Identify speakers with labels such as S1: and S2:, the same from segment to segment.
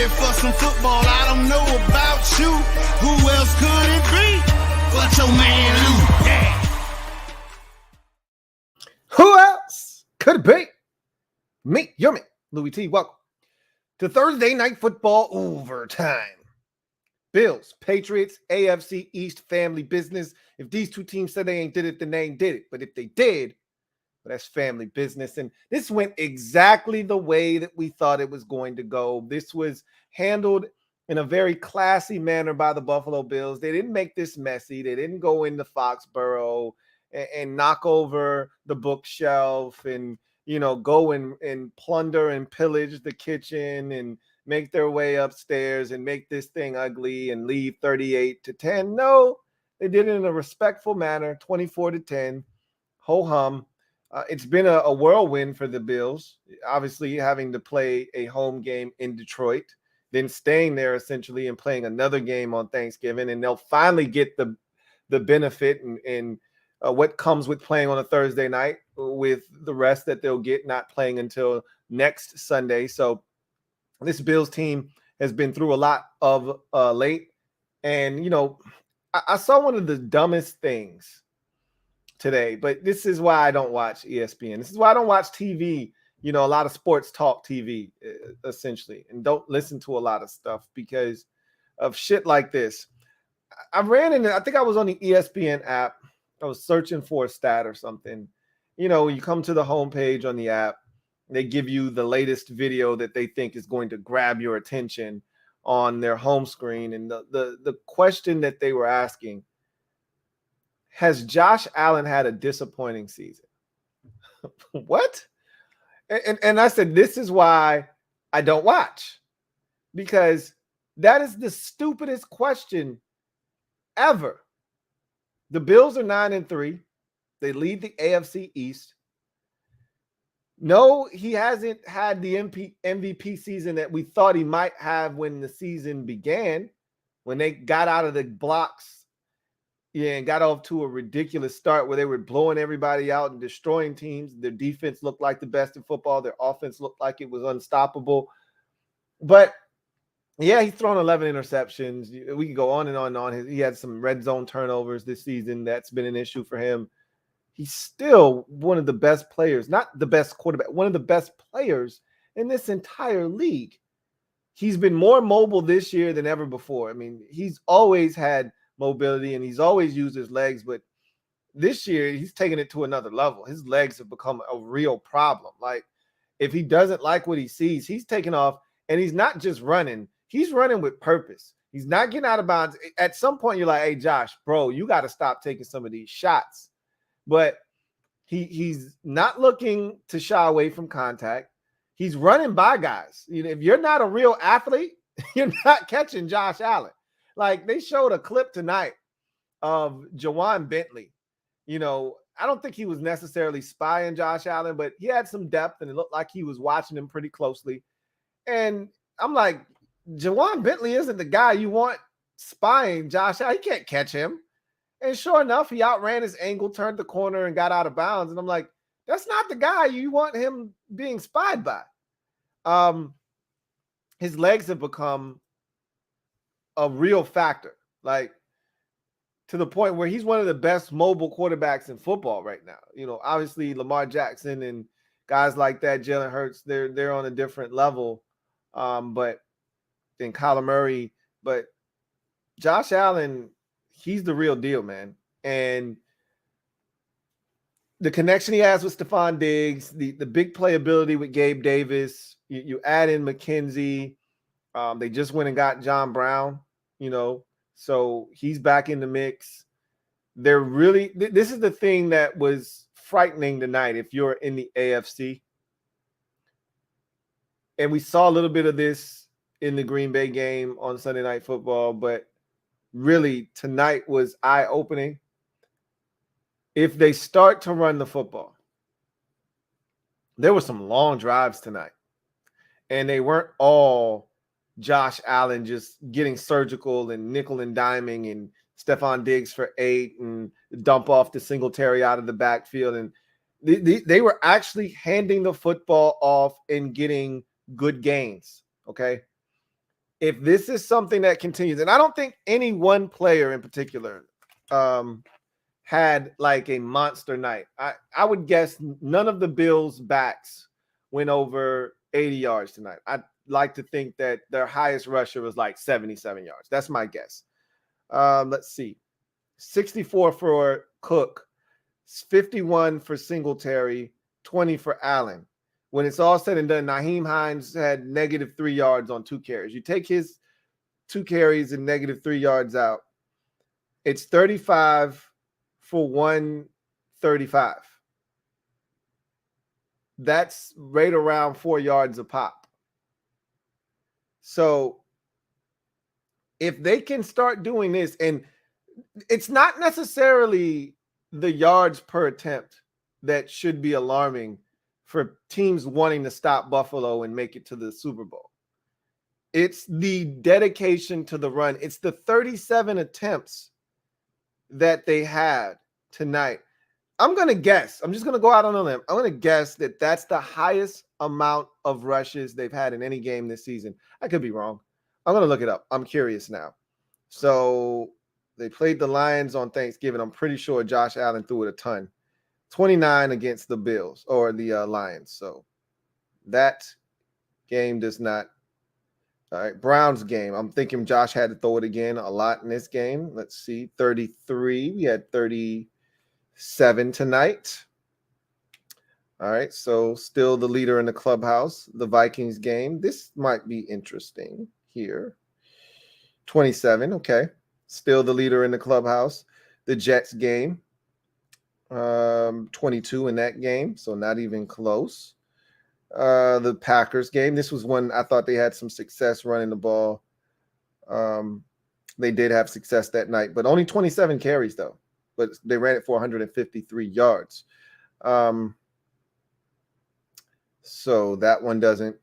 S1: ready for some football. I don't know about you. Who else could it be but your man Lou? Yeah.
S2: Who else could it be? Me, your man, Louie T. Welcome to Thursday Night Football Overtime. Bills, Patriots, AFC East family business. If these two teams said they ain't did it, then they ain't did it. But if they did, well, that's family business. And this went exactly the way that we thought it was going to go. This was handled in a very classy manner by the Buffalo Bills. They didn't make this messy. They didn't go into Foxborough and knock over the bookshelf and, you know, go and plunder and pillage the kitchen and make their way upstairs and make this thing ugly and leave 38-10. No, they did it in a respectful manner, 24-10, ho-hum. It's been a whirlwind for the Bills, obviously having to play a home game in Detroit, then staying there essentially and playing another game on Thanksgiving, and they'll finally get the benefit and what comes with playing on a Thursday night with the rest that they'll get not playing until next Sunday. So this Bills team has been through a lot of late. And, you know, I saw one of the dumbest things today, but this is why I don't watch ESPN. This is why I don't watch TV, you know, a lot of sports talk TV, essentially, and don't listen to a lot of stuff because of shit like this. I think I was on the ESPN app. I was searching for a stat or something. You know, you come to the homepage on the app, they give you the latest video that they think is going to grab your attention on their home screen. And the question that they were asking, has Josh Allen had a disappointing season? What? And I said, this is why I don't watch, because that is the stupidest question ever. The Bills are 9-3. They lead the AFC East. No, he hasn't had the MVP season that we thought he might have when the season began, when they got out of the blocks, and got off to a ridiculous start where they were blowing everybody out and destroying teams. Their defense looked like the best in football. Their offense looked like it was unstoppable. But yeah, he's thrown 11 interceptions. We can go on and on and on. He had some red zone turnovers this season. That's been an issue for him. He's still one of the best players, not the best quarterback, one of the best players in this entire league. He's been more mobile this year than ever before. I mean, he's always had mobility and he's always used his legs, but this year he's taken it to another level. His legs have become a real problem. Like, if he doesn't like what he sees, he's taking off, and he's not just running. He's running with purpose. He's not getting out of bounds. At some point, you're like, hey, Josh, bro, you got to stop taking some of these shots. But he's not looking to shy away from contact. He's running by guys. You know, if you're not a real athlete, you're not catching Josh Allen. Like, they showed a clip tonight of Jawan Bentley. You know, I don't think he was necessarily spying Josh Allen, but he had some depth, and it looked like he was watching him pretty closely. And I'm like, Jawan Bentley isn't the guy you want spying Josh Allen. He can't catch him. And sure enough, he outran his angle, turned the corner, and got out of bounds. And I'm like, that's not the guy you want him being spied by. His legs have become a real factor, like, to the point where he's one of the best mobile quarterbacks in football right now. You know, obviously Lamar Jackson and guys like that, Jalen Hurts, they're on a different level. But then Kyler Murray, but Josh Allen, he's the real deal, man. And the connection he has with Stephon Diggs, the big playability with Gabe Davis, you add in McKenzie. They just went and got John Brown, you know, so he's back in the mix. They're really, this is the thing that was frightening tonight if you're in the AFC. And we saw a little bit of this in the Green Bay game on Sunday Night Football, but really tonight was eye-opening. If they start to run the football, there were some long drives tonight, and they weren't all Josh Allen just getting surgical and nickel and diming and Stephon Diggs for 8 and dump off the Singletary out of the backfield. And they were actually handing the football off and getting good gains, okay? if this is something that continues, and I don't think any one player in particular had like a monster night. I would guess none of the Bills' backs went over 80 yards tonight. I'd like to think that their highest rusher was like 77 yards. That's my guess. Let's see. 64 for Cook, 51 for Singletary, 20 for Allen. When it's all said and done, Nyheim Hines had -3 yards on 2 carries. You take his 2 carries and -3 yards out, it's 35 for 135. That's right around 4 yards a pop. So if they can start doing this, and it's not necessarily the yards per attempt that should be alarming for teams wanting to stop Buffalo and make it to the Super Bowl. It's the dedication to the run. It's the 37 attempts that they had tonight. I'm going to guess. I'm just going to go out on a limb. I'm going to guess that that's the highest amount of rushes they've had in any game this season. I could be wrong. I'm going to look it up. I'm curious now. So they played the Lions on Thanksgiving. I'm pretty sure Josh Allen threw it a ton. 29 against the Bills or the Lions. So that game does not. All right, Browns game. I'm thinking Josh had to throw it again a lot in this game. Let's see, 33. We had 37 tonight. All right, so still the leader in the clubhouse. The Vikings game. This might be interesting here. 27, okay. Still the leader in the clubhouse. The Jets game. 22 in that game, so not even close. The Packers game. This was one I thought they had some success running the ball. They did have success that night, but only 27 carries though. But they ran it for 153 yards. So that one doesn't.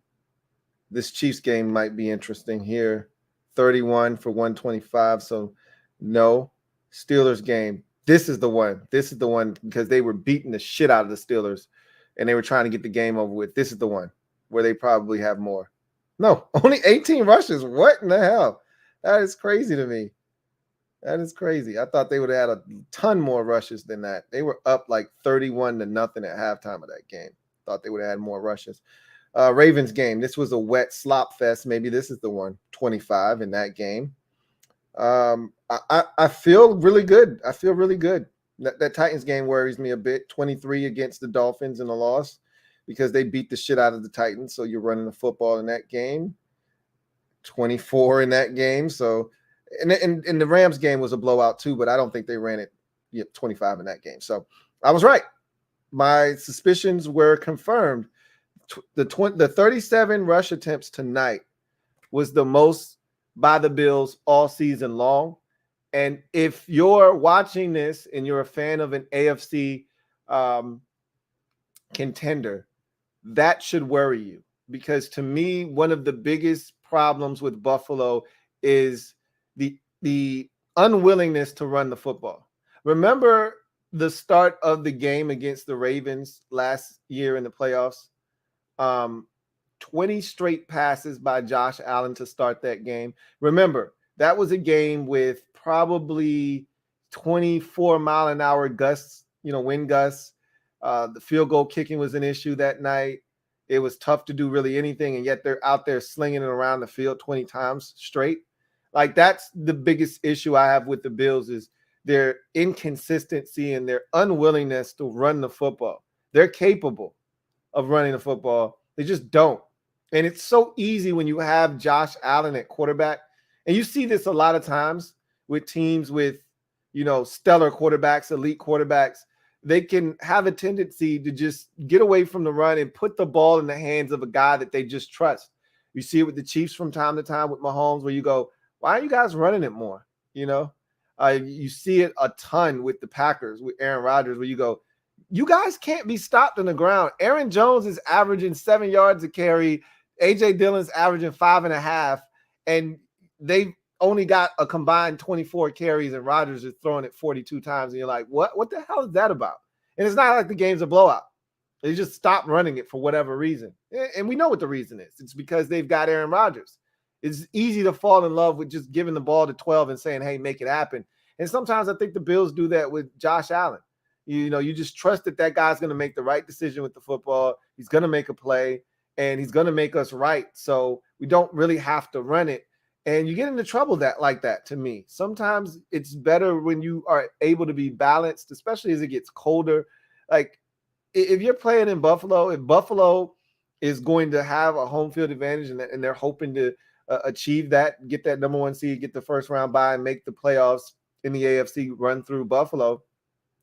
S2: This Chiefs game might be interesting here. 31 for 125. So no. Steelers game. This is the one. This is the one because they were beating the shit out of the Steelers and they were trying to get the game over with. This is the one where they probably have more. No, only 18 rushes. What in the hell? That is crazy to me. That is crazy. I thought they would have had a ton more rushes than that. They were up like 31-0 at halftime of that game. Thought they would have had more rushes. Ravens game. This was a wet slop fest. Maybe this is the one. 25 in that game. I feel really good. I feel really good. That Titans game worries me a bit. 23 against the Dolphins in a loss because they beat the shit out of the Titans. So you're running the football in that game. 24 in that game. So, and the Rams game was a blowout too, but I don't think they ran it 25 in that game. So I was right. My suspicions were confirmed. The 37 rush attempts tonight was the most by the Bills all season long. And if you're watching this and you're a fan of an AFC contender, that should worry you. Because to me, one of the biggest problems with Buffalo is the unwillingness to run the football. Remember the start of the game against the Ravens last year in the playoffs? 20 straight passes by Josh Allen to start that game. Remember, that was a game with probably 24-mile-an-hour gusts, wind gusts. The field goal kicking was an issue that night. It was tough to do really anything, and yet they're out there slinging it around the field 20 times straight. Like, that's the biggest issue I have with the Bills is their inconsistency and their unwillingness to run the football. They're capable of running the football. They just don't. And it's so easy when you have Josh Allen at quarterback. And you see this a lot of times with teams with, stellar quarterbacks, elite quarterbacks. They can have a tendency to just get away from the run and put the ball in the hands of a guy that they just trust. You see it with the Chiefs from time to time with Mahomes where you go, why are you guys running it more? You see it a ton with the Packers, with Aaron Rodgers, where you go, you guys can't be stopped on the ground. Aaron Jones is averaging 7 yards a carry. A.J. Dillon's averaging 5.5, and they've only got a combined 24 carries, and Rodgers is throwing it 42 times. And you're like, what the hell is that about? And it's not like the game's a blowout. They just stopped running it for whatever reason. And we know what the reason is. It's because they've got Aaron Rodgers. It's easy to fall in love with just giving the ball to 12 and saying, hey, make it happen. And sometimes I think the Bills do that with Josh Allen. You just trust that that guy's going to make the right decision with the football. He's going to make a play, and he's going to make us right. So we don't really have to run it. And you get into trouble like that, to me. Sometimes it's better when you are able to be balanced, especially as it gets colder. Like, if you're playing in Buffalo, if Buffalo is going to have a home field advantage and they're hoping to achieve that, get that number 1 seed, get the first round bye, and make the playoffs in the AFC run through Buffalo,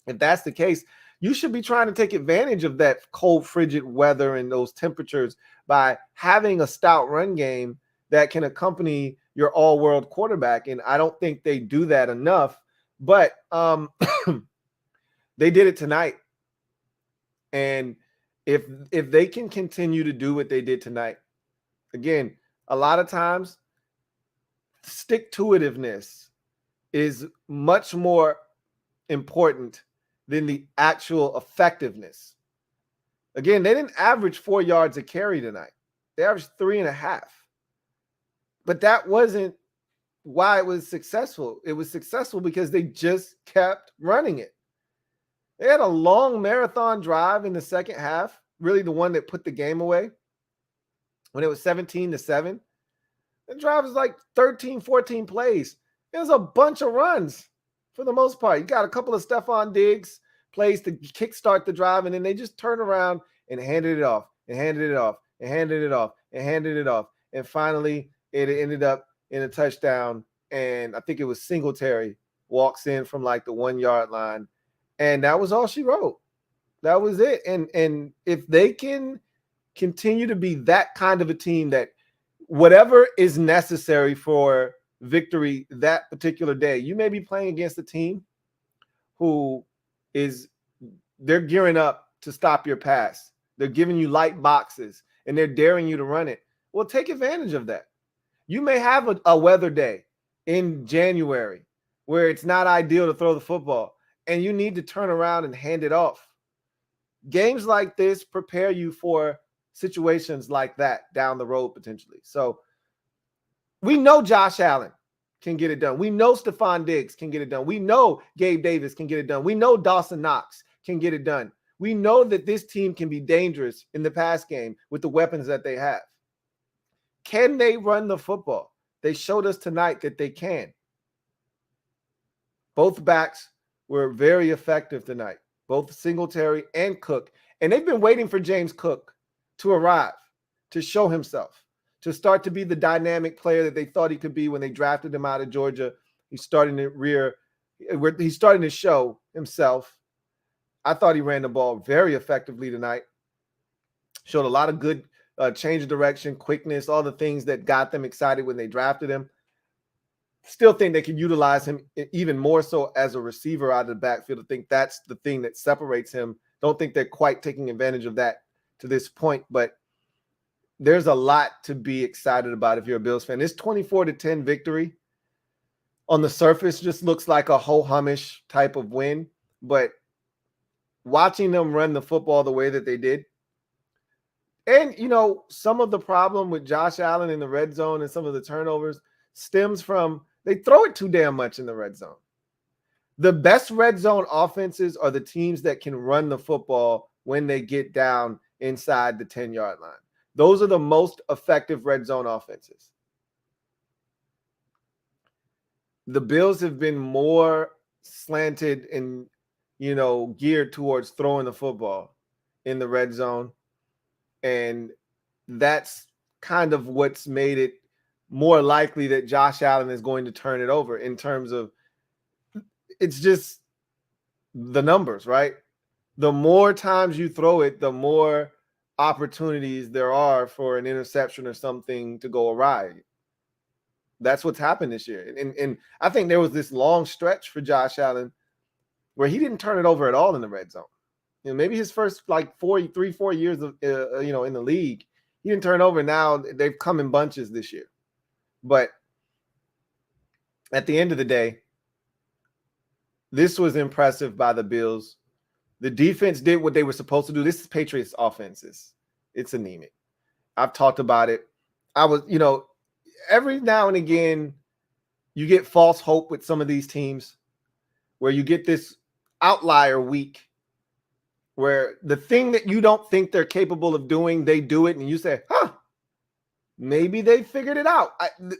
S2: if that's the case, you should be trying to take advantage of that cold, frigid weather and those temperatures by having a stout run game that can accompany your all-world quarterback. And I don't think they do that enough, but they did it tonight. And if they can continue to do what they did tonight, again, a lot of times stick-to-itiveness is much more important than the actual effectiveness. Again, they didn't average 4 yards a carry tonight. They averaged 3.5. But that wasn't why it was successful. It was successful because they just kept running it. They had a long marathon drive in the second half, really the one that put the game away, when it was 17-7. The drive was like 13, 14 plays. It was a bunch of runs for the most part. You got a couple of Stephon Diggs plays to kickstart the drive, and then they just turned around and handed it off, and handed it off, and handed it off, and handed it off. And finally, it ended up in a touchdown, and I think it was Singletary walks in from like the 1 yard line, and that was all she wrote. That was it. And if they can continue to be that kind of a team, that whatever is necessary for victory that particular day, you may be playing against a team who they're gearing up to stop your pass. They're giving you light boxes, and they're daring you to run it. Well, take advantage of that. You may have a weather day in January where it's not ideal to throw the football, and you need to turn around and hand it off. Games like this prepare you for situations like that down the road potentially. So we know Josh Allen can get it done. We know Stephon Diggs can get it done. We know Gabe Davis can get it done. We know Dawson Knox can get it done. We know that this team can be dangerous in the pass game with the weapons that they have. Can they run the football? They showed us tonight that they can. Both backs were very effective tonight, both Singletary and Cook. And they've been waiting for James Cook to arrive, to show himself, to start to be the dynamic player that they thought he could be when they drafted him out of Georgia. He's starting to show himself. I thought he ran the ball very effectively tonight. Showed a lot of good change of direction, quickness, all the things that got them excited when they drafted him. Still think they could utilize him even more so as a receiver out of the backfield. I think that's the thing that separates him. Don't think they're quite taking advantage of that to this point, but there's a lot to be excited about if you're a Bills fan. This 24-10 victory on the surface just looks like a ho-humish type of win, but watching them run the football the way that they did, and, some of the problem with Josh Allen in the red zone and some of the turnovers stems from they throw it too damn much in the red zone. The best red zone offenses are the teams that can run the football when they get down inside the 10-yard line. Those are the most effective red zone offenses. The Bills have been more slanted and, geared towards throwing the football in the red zone. And that's kind of what's made it more likely that Josh Allen is going to turn it over, in terms of it's just the numbers, right? The more times you throw it, the more opportunities there are for an interception or something to go awry. That's what's happened this year. And I think there was this long stretch for Josh Allen where he didn't turn it over at all in the red zone. Maybe his first 4 years of in the league, he didn't turn over. Now they've come in bunches this year. But at the end of the day, this was impressive by the Bills. The defense did what they were supposed to do. This is Patriots offenses. It's anemic. I've talked about it. I was, every now and again, you get false hope with some of these teams where you get this outlier week where the thing that you don't think they're capable of doing, they do it, and you say, maybe they figured it out.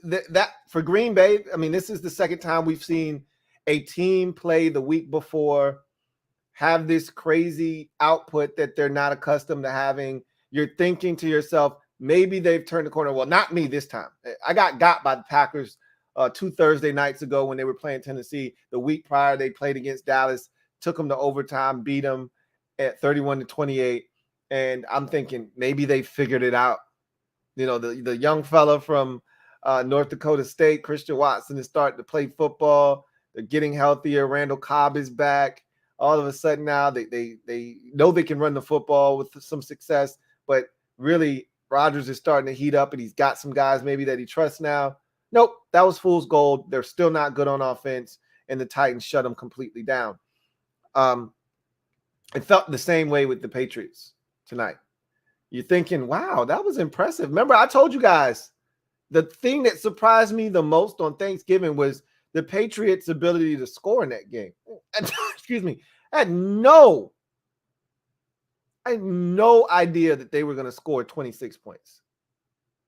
S2: That for Green Bay, I mean, this is the second time we've seen a team play the week before, have this crazy output that they're not accustomed to having. You're thinking to yourself, maybe they've turned the corner. Well, not me this time. I got by the Packers 2 Thursday nights ago when they were playing Tennessee. The week prior, they played against Dallas, took them to overtime, beat them at 31-28. And I'm thinking maybe they figured it out. You know, the young fella from North Dakota State, Christian Watson, is starting to play football. They're getting healthier. Randall Cobb is back. All of a sudden now they know they can run the football with some success, but really Rodgers is starting to heat up and he's got some guys maybe that he trusts now. Nope, that was fool's gold. They're still not good on offense, and the Titans shut them completely down. It felt the same way with the Patriots tonight. You're thinking, wow, that was impressive. Remember, I told you guys the thing that surprised me the most on Thanksgiving was the Patriots' ability to score in that game. Excuse me. I had no idea that they were going to score 26 points.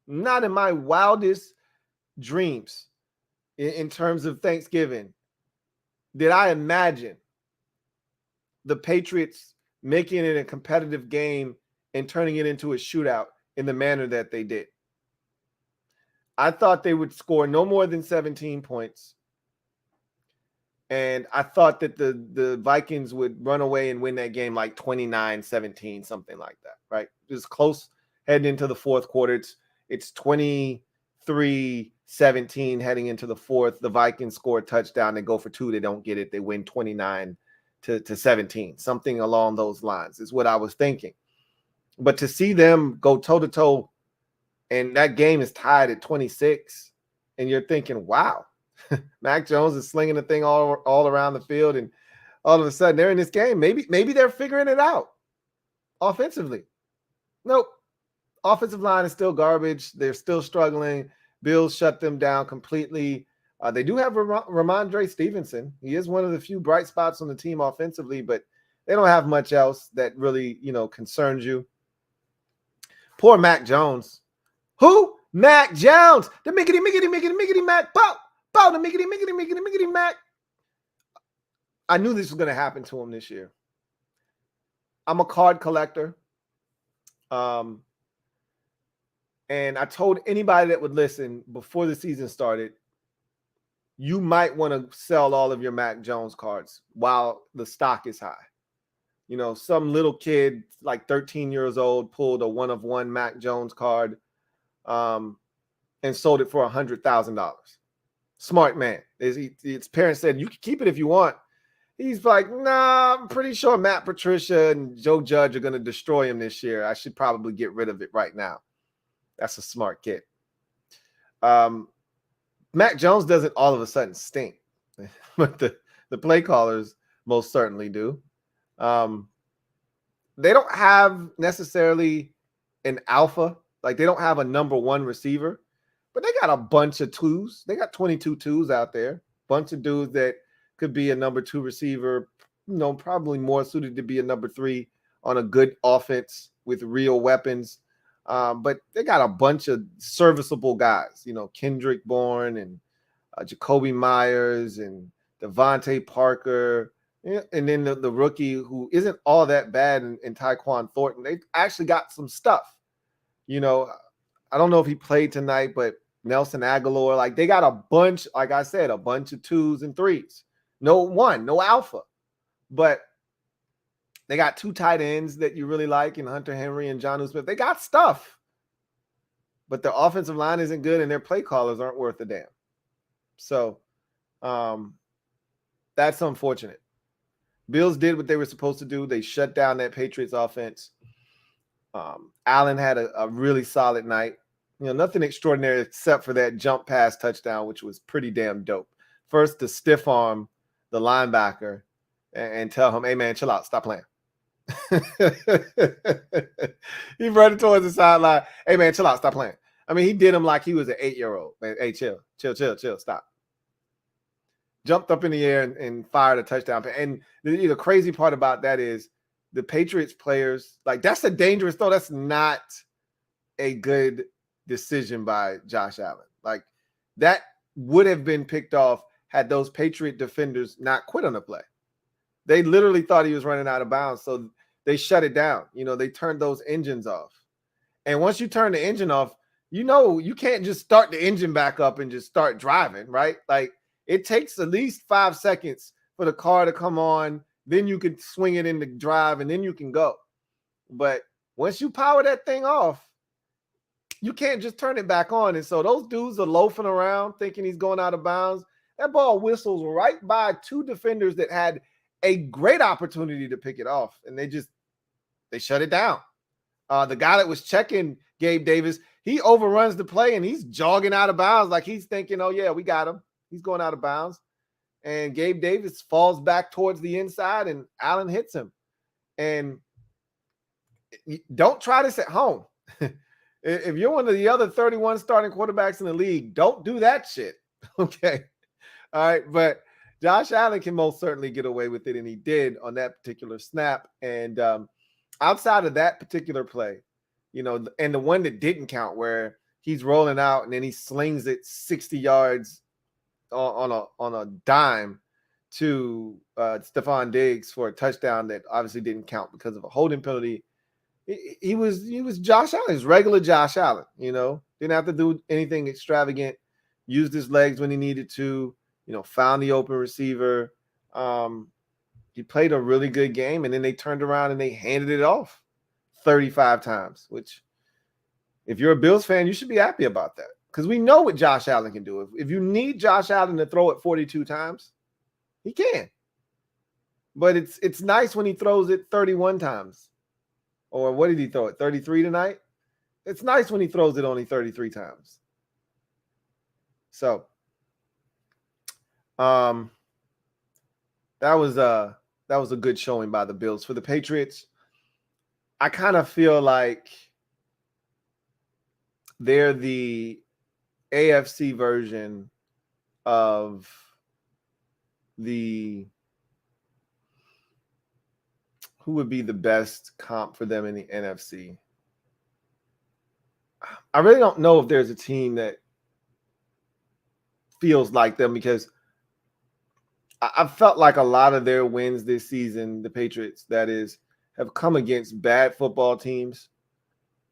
S2: Not in my wildest dreams in terms of Thanksgiving did I imagine the Patriots making it a competitive game and turning it into a shootout in the manner that they did. I thought they would score no more than 17 points. And I thought that the Vikings would run away and win that game like 29-17, something like that, right? It was close heading into the fourth quarter. It's 23-17 heading into the fourth. The Vikings score a touchdown. They go for 2. They don't get it. They win 29-17. Something along those lines is what I was thinking. But to see them go toe-to-toe and that game is tied at 26, and you're thinking, wow, Mac Jones is slinging the thing all around the field, and all of a sudden they're in this game. Maybe they're figuring it out offensively. Nope. Offensive line is still garbage. They're still struggling. Bills shut them down completely. They do have Ramondre Stevenson. He is one of the few bright spots on the team offensively, but they don't have much else that really, concerns you. Poor Mac Jones. Who? Mac Jones. The miggity Mac. Bow, the miggity Mac. I knew this was going to happen to him this year. I'm a card collector. And I told anybody that would listen before the season started, you might want to sell all of your Mac Jones cards while the stock is high. Some little kid, like 13 years old, pulled a one-of-one Mac Jones card and sold it for $100,000. Smart man. His parents said, you can keep it if you want. He's like, nah, I'm pretty sure Matt Patricia and Joe Judge are going to destroy him this year. I should probably get rid of it right now. That's a smart kid. Mac Jones doesn't all of a sudden stink, but the play callers most certainly do. They don't have necessarily an alpha. Like, they don't have a number one receiver, but they got a bunch of twos. They got 22 twos out there. Bunch of dudes that could be a number 2 receiver, probably more suited to be a number 3 on a good offense with real weapons. But they got a bunch of serviceable guys, Kendrick Bourne and Jacoby Myers and Devontae Parker. And then the rookie who isn't all that bad in Tyquan Thornton. They've actually got some stuff. I don't know if he played tonight, but Nelson Aguilar, like, they got a bunch, like I said, a bunch of 2s and 3s. No alpha. But they got 2 tight ends that you really like in Hunter Henry and Jonnu Smith. They got stuff. But their offensive line isn't good and their play callers aren't worth a damn. So that's unfortunate. Bills did what they were supposed to do. They shut down that Patriots offense. Allen had a really solid night. Nothing extraordinary except for that jump pass touchdown, which was pretty damn dope. First, to stiff arm the linebacker and tell him, hey, man, chill out. Stop playing. He running towards the sideline. Hey, man, chill out. Stop playing. I mean, he did him like he was an 8-year-old. Man, hey, chill, stop. Jumped up in the air and fired a touchdown. And the crazy part about that is the Patriots players, like, that's a dangerous throw. That's not a good decision by Josh Allen. Like, that would have been picked off had those Patriot defenders not quit on the play. They literally thought he was running out of bounds, so they shut it down. They turned those engines off. And once you turn the engine off, you can't just start the engine back up and just start driving, right? Like, it takes at least 5 seconds for the car to come on. Then you can swing it into drive, and then you can go. But once you power that thing off, you can't just turn it back on. And so those dudes are loafing around thinking he's going out of bounds. That ball whistles right by 2 defenders that had a great opportunity to pick it off, and they shut it down. The guy that was checking Gabe Davis, he overruns the play, and he's jogging out of bounds like he's thinking, oh, yeah, we got him. He's going out of bounds. And Gabe Davis falls back towards the inside, and Allen hits him. And don't try this at home. If you're one of the other 31 starting quarterbacks in the league, don't do that shit. Okay. All right. But Josh Allen can most certainly get away with it, and he did on that particular snap. And outside of that particular play, and the one that didn't count where he's rolling out and then he slings it 60 yards on a dime to Stephon Diggs for a touchdown that obviously didn't count because of a holding penalty. He was Josh Allen, his regular Josh Allen, didn't have to do anything extravagant, used his legs when he needed to, found the open receiver. He played a really good game, and then they turned around and they handed it off 35 times, which if you're a Bills fan, you should be happy about that because we know what Josh Allen can do. If you need Josh Allen to throw it 42 times, he can. But it's nice when he throws it 31 times. Or what did he throw it? 33 tonight? It's nice when he throws it only 33 times. So that was a good showing by the Bills. For the Patriots, I kind of feel like they're the AFC version of who would be the best comp for them in the NFC? I really don't know if there's a team that feels like them because I felt like a lot of their wins this season, the Patriots, that is, have come against bad football teams,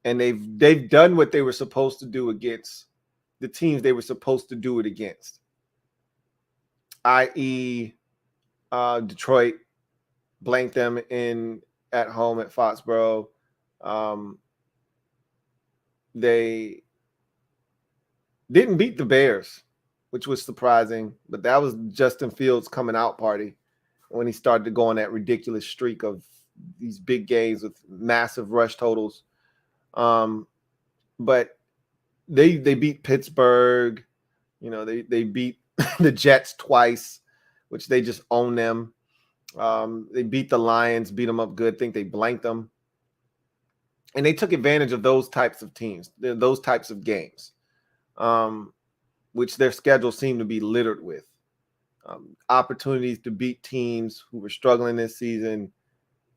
S2: and they've done what they were supposed to do against the teams they were supposed to do it against, i.e., Detroit. Blanked them at home at Foxborough. They didn't beat the Bears, which was surprising, but that was Justin Fields' coming out party when he started to go on that ridiculous streak of these big games with massive rush totals. But they beat Pittsburgh. They beat the Jets twice, which they just own them. They beat the Lions, beat them up good. Think they blanked them. And they took advantage of those types of teams, those types of games, which their schedule seemed to be littered with. Opportunities to beat teams who were struggling this season.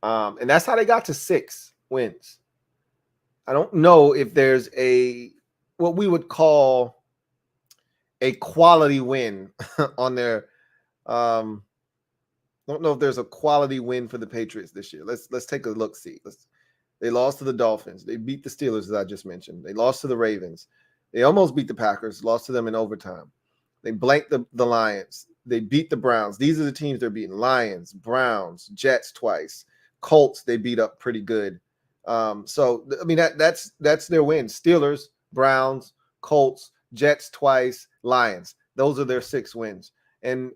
S2: And that's how they got to 6 wins. I don't know if there's what we would call a quality win on their don't know if there's a quality win for the Patriots this year. Let's take a look. See, they lost to the Dolphins. They beat the Steelers, as I just mentioned. They lost to the Ravens. They almost beat the Packers. Lost to them in overtime. They blanked the Lions. They beat the Browns. These are the teams they're beating: Lions, Browns, Jets twice, Colts. They beat up pretty good. So I mean that's their wins: Steelers, Browns, Colts, Jets twice, Lions. Those are their 6 wins. And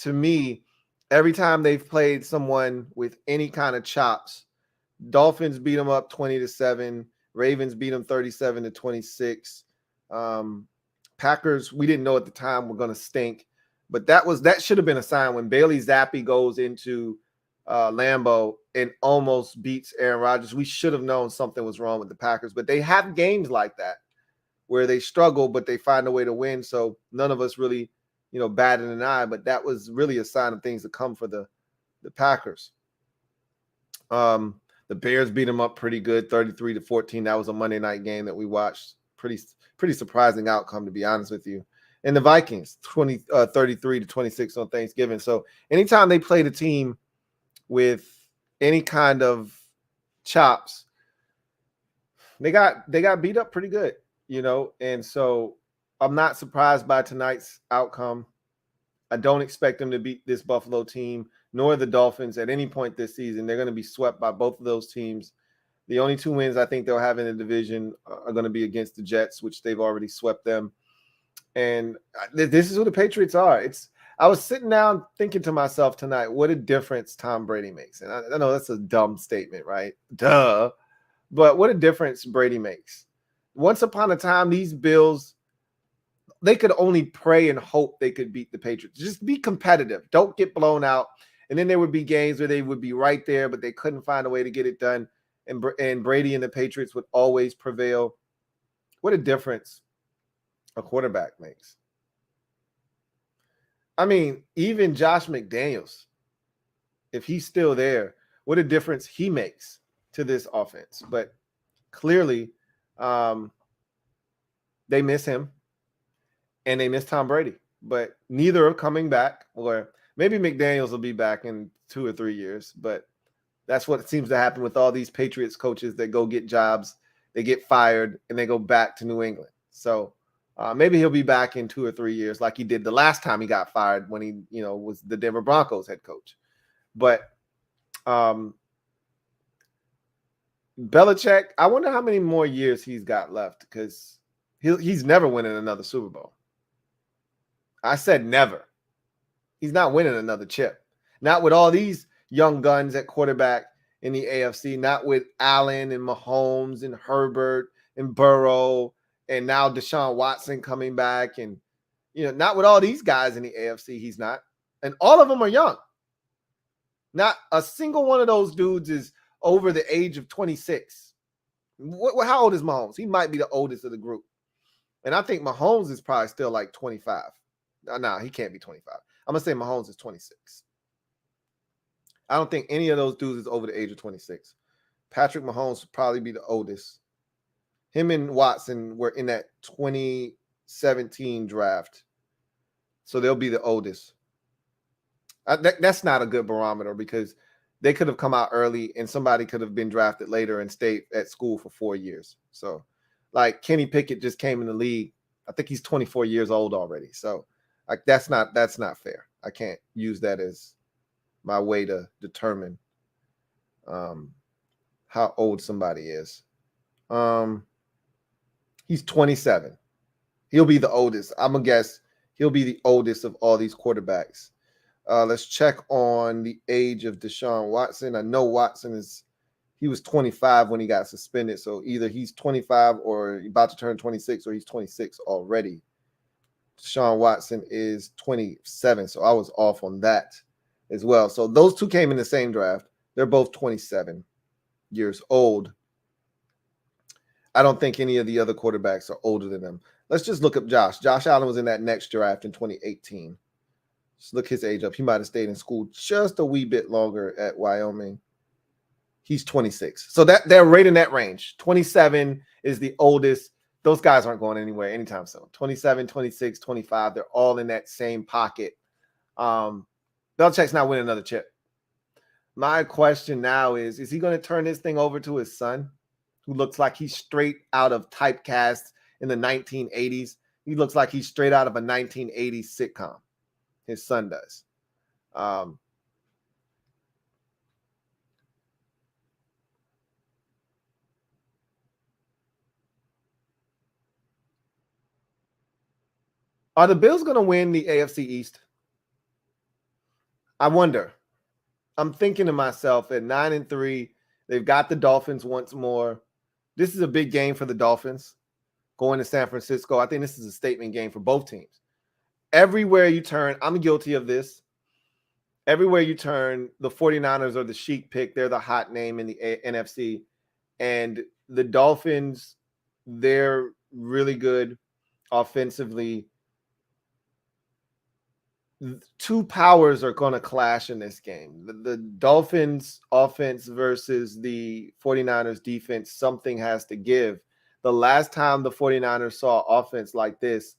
S2: to me, every time they've played someone with any kind of chops, Dolphins beat them up 20-7. Ravens beat them 37-26. Packers, we didn't know at the time were going to stink, but that should have been a sign when Bailey Zappi goes into Lambeau and almost beats Aaron Rodgers. We should have known something was wrong with the Packers, but they have games like that where they struggle, but they find a way to win. So none of us really, batted an eye, but that was really a sign of things to come for the Packers. The Bears beat them up pretty good, 33-14. That was a Monday night game that we watched. Pretty surprising outcome, to be honest with you. And the Vikings, 33-26 on Thanksgiving. So anytime they played a team with any kind of chops, they got beat up pretty good, And so I'm not surprised by tonight's outcome. I don't expect them to beat this Buffalo team, nor the Dolphins at any point this season. They're going to be swept by both of those teams. The only 2 wins I think they'll have in the division are going to be against the Jets, which they've already swept them. And this is who the Patriots are. I was sitting down thinking to myself tonight, what a difference Tom Brady makes. And I know that's a dumb statement, right? Duh. But what a difference Brady makes. Once upon a time, these Bills, they could only pray and hope they could beat the Patriots. Just be competitive. Don't get blown out. And then there would be games where they would be right there, but they couldn't find a way to get it done. And Brady and the Patriots would always prevail. What a difference a quarterback makes. I mean, even Josh McDaniels, if he's still there, what a difference he makes to this offense. But clearly, they miss him and they miss Tom Brady. But neither are coming back, or maybe McDaniels will be back in 2 or 3 years. But that's what seems to happen with all these Patriots coaches that go get jobs, they get fired, and they go back to New England. So maybe he'll be back in 2 or 3 years like he did the last time he got fired when he, was the Denver Broncos head coach. But Belichick, I wonder how many more years he's got left, because he's never winning another Super Bowl. I said never. He's not winning another chip. Not with all these young guns at quarterback in the AFC, not with Allen and Mahomes and Herbert and Burrow and now Deshaun Watson coming back, and not with all these guys in the AFC. He's not. And all of them are young. Not a single one of those dudes is over the age of 26. How old is Mahomes? He might be the oldest of the group. And I think Mahomes is probably still like 25. No, he can't be 25. I'm going to say Mahomes is 26. I don't think any of those dudes is over the age of 26. Patrick Mahomes would probably be the oldest. Him and Watson were in that 2017 draft. So they'll be the oldest. That's not a good barometer, because they could have come out early and somebody could have been drafted later and stayed at school for 4 years. So like Kenny Pickett just came in the league. I think he's 24 years old already. So like that's not fair. I can't use that as my way to determine how old somebody is. He's 27. He'll be the oldest. I'm going to guess he'll be the oldest of all these quarterbacks. Let's check on the age of Deshaun Watson. I know he was 25 when he got suspended. So either he's 25 or about to turn 26, or he's 26 already. Deshaun Watson is 27. So I was off on that as well. So those two came in the same draft. They're both 27 years old. I don't think any of the other quarterbacks are older than them. Let's just look up Josh. Josh Allen was in that next draft in 2018. Just look his age up. He might have stayed in school just a wee bit longer at Wyoming. He's 26. So they're right in that range. 27 is the oldest. Those guys aren't going anywhere anytime soon. 27, 26, 25. They're all in that same pocket. Belichick's not winning another chip. My question now is he going to turn this thing over to his son, who looks like he's straight out of typecast in the 1980s? He looks like he's straight out of a 1980s sitcom. His son does. Are the Bills going to win the AFC East? I wonder. I'm thinking to myself, at 9-3, they've got the Dolphins once more. This is a big game for the Dolphins going to San Francisco. I think this is a statement game for both teams. Everywhere you turn, I'm guilty of this. Everywhere you turn, the 49ers are the chic pick. They're the hot name in the NFC. And the Dolphins, they're really good offensively. Two powers are going to clash in this game. The Dolphins offense versus the 49ers defense, something has to give. The last time the 49ers saw offense like this,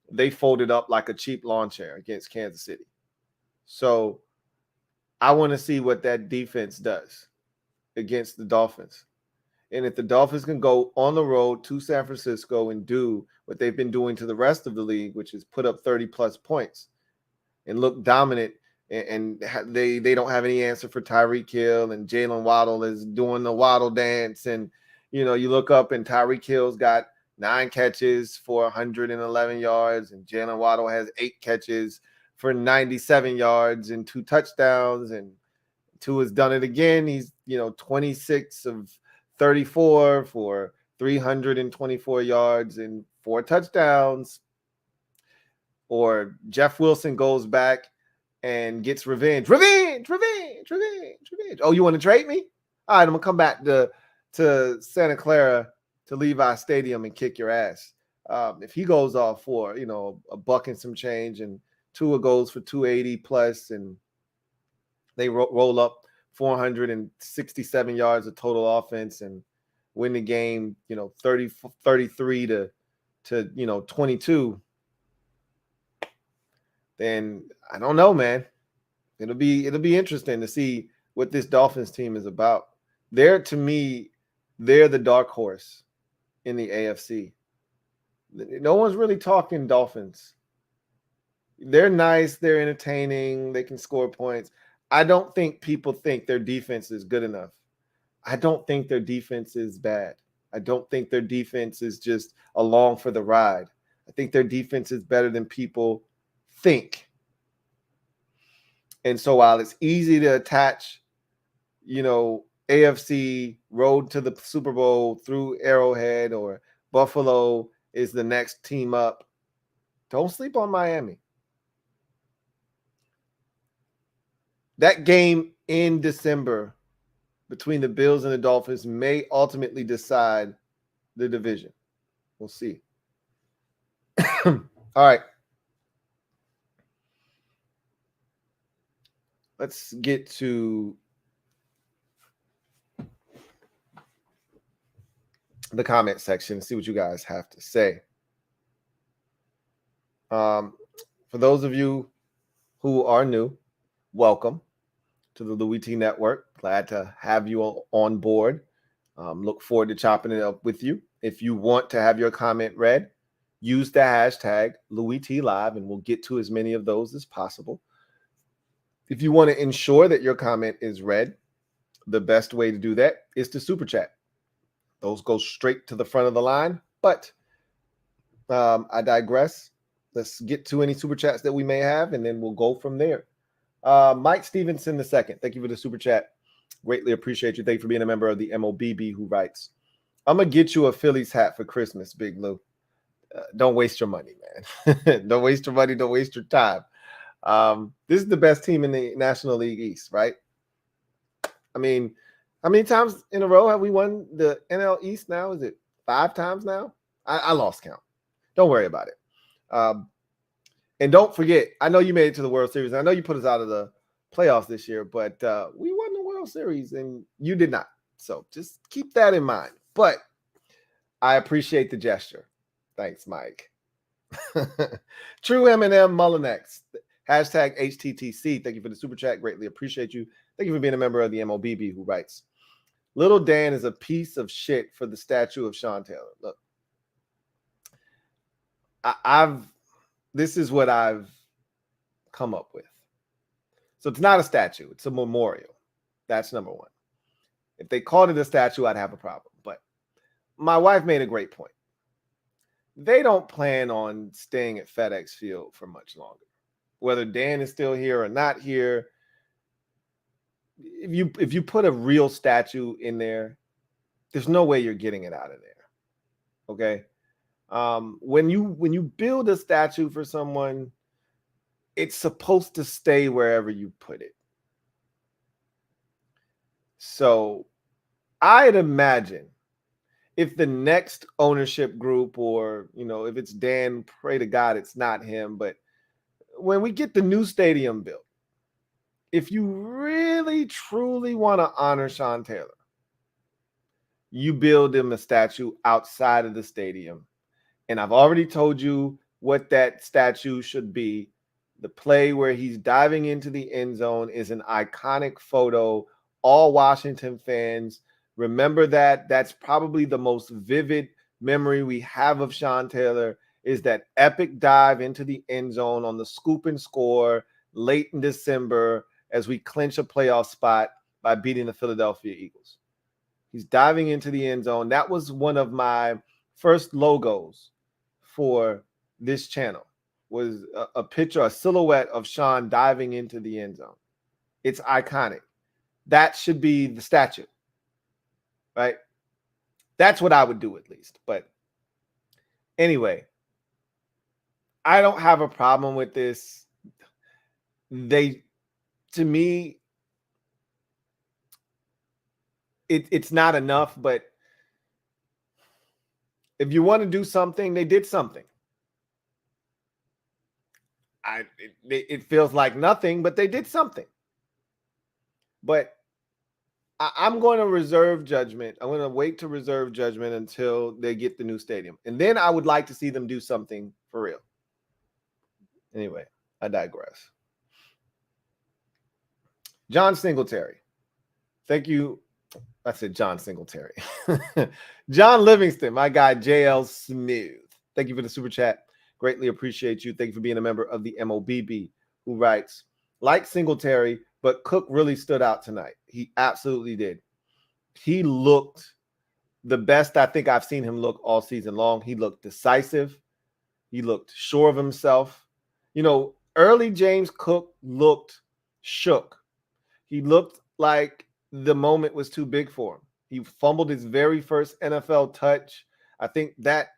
S2: they folded up like a cheap lawn chair against Kansas City. So I want to see what that defense does against the Dolphins. And if the Dolphins can go on the road to San Francisco and do what they've been doing to the rest of the league, which is put up 30-plus points, and look dominant, and they don't have any answer for Tyreek Hill, and Jalen Waddle is doing the Waddle dance, and you look up and Tyreek Hill's got 9 catches for 111 yards, and Jalen Waddle has 8 catches for 97 yards and 2 touchdowns, and Tua has done it again. He's 26 of 34 for 324 yards and 4 touchdowns. Or Jeff Wilson goes back and gets revenge. Revenge. Oh, you want to trade me? All right, I'm going to come back to Santa Clara to Levi Stadium and kick your ass. If he goes off for, a buck and some change, and Tua goes for 280 plus, and they roll up 467 yards of total offense and win the game, 33 to 22, then I don't know, man. It'll be interesting to see what this Dolphins team is about. To me, they're the dark horse in the AFC. No one's really talking Dolphins. They're nice, they're entertaining, they can score points. I don't think people think their defense is good enough. I don't think their defense is bad. I don't think their defense is just along for the ride. I think their defense is better than people think. And so while it's easy to attach, AFC road to the Super Bowl through Arrowhead, or Buffalo is the next team up, don't sleep on Miami. That game in December between the Bills and the Dolphins may ultimately decide the division. We'll see. All right. Let's get to the comment section and see what you guys have to say. For those of you who are new, welcome to the Louie T Network. Glad to have you on board. Look forward to chopping it up with you. If you want to have your comment read, use the hashtag LouieTLive, and we'll get to as many of those as possible. If you want to ensure that your comment is read, the best way to do that is to super chat. Those go straight to the front of the line, but I digress. Let's get to any super chats that we may have, and then we'll go from there. Mike Stevenson II, thank you for the super chat. Greatly appreciate you. Thank you for being a member of the MOBB, who writes, I'm going to get you a Phillies hat for Christmas, Big Lou. Don't waste your money, man. Don't waste your money. Don't waste your time. This is the best team in the National League East, right? I mean, how many times in a row have we won the NL East now? Is it 5 times now? I lost count. Don't worry about it. And don't forget, I know you made it to the World Series. I know you put us out of the playoffs this year, but we won the World Series and you did not. So just keep that in mind. But I appreciate the gesture. Thanks, Mike. True M&M Mullinex. Hashtag HTTC. Thank you for the super chat. Greatly appreciate you. Thank you for being a member of the MOBB, who writes, Little Dan is a piece of shit for the statue of Sean Taylor. Look, this is what I've come up with. So it's not a statue. It's a memorial. That's number one. If they called it a statue, I'd have a problem. But my wife made a great point. They don't plan on staying at FedEx Field for much longer. Whether Dan is still here or not here, if you put a real statue in there, there's no way you're getting it out of there. Okay? When you build a statue for someone, it's supposed to stay wherever you put it. So I'd imagine if the next ownership group, or, if it's Dan, pray to God it's not him, but when we get the new stadium built, if you really, truly want to honor Sean Taylor, you build him a statue outside of the stadium. And I've already told you what that statue should be. The play where he's diving into the end zone is an iconic photo. All Washington fans remember that. That's probably the most vivid memory we have of Sean Taylor, is that epic dive into the end zone on the scoop and score late in December as we clinch a playoff spot by beating the Philadelphia Eagles. He's diving into the end zone. That was one of my first logos for this channel, was a picture, a silhouette of Sean diving into the end zone. It's iconic. That should be the statue, right? That's what I would do, at least. But anyway, I don't have a problem with this. To me, it's not enough, but if you want to do something, they did something. It feels like nothing, but they did something. But I'm going to reserve judgment. I'm going to wait to reserve judgment until they get the new stadium. And then I would like to see them do something for real. Anyway, I digress. John Singletary. Thank you. I said John Singletary. John Livingston, my guy, JL Smooth. Thank you for the super chat. Greatly appreciate you. Thank you for being a member of the MOBB, who writes, like Singletary, but Cook really stood out tonight. He absolutely did. He looked the best I think I've seen him look all season long. He looked decisive. He looked sure of himself. Early James Cook looked shook. He looked like the moment was too big for him. He fumbled his very first NFL touch. I think that,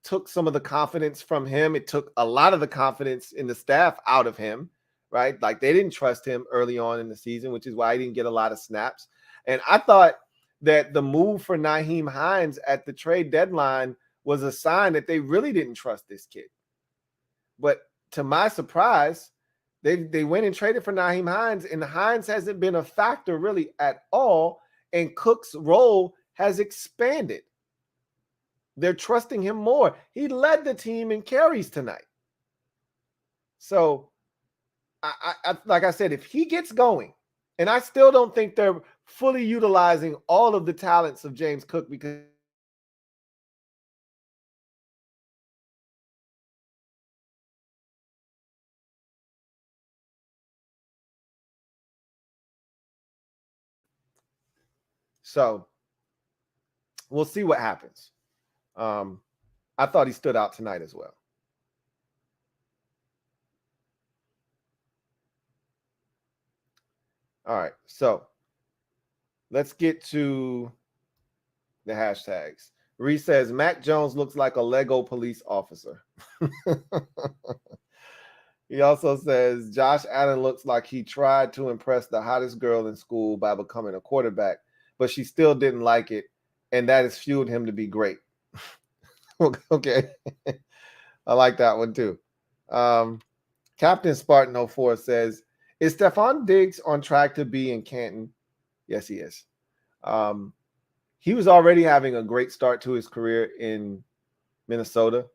S2: took some of the confidence from him. It took a lot of the confidence in the staff out of him, right? Like, they didn't trust him early on in the season, which is why he didn't get a lot of snaps. And I thought that the move for Nyheim Hines at the trade deadline was a sign that they really didn't trust this kid. But to my surprise, they went and traded for Nyheim Hines, and Hines hasn't been a factor really at all, and Cook's role has expanded. They're trusting him more. He led the team in carries tonight. So, I like I said, if he gets going, and I still don't think they're fully utilizing all of the talents of James Cook, because so we'll see what happens. I thought he stood out tonight as well. All right, so let's get to the hashtags. Reese says, Mac Jones looks like a Lego police officer. He also says, Josh Allen looks like he tried to impress the hottest girl in school by becoming a quarterback, but she still didn't like it, and that has fueled him to be great. Okay. I like that one too. Captain Spartan 04 says, is Stephon Diggs on track to be in Canton? Yes, he is. He was already having a great start to his career in Minnesota.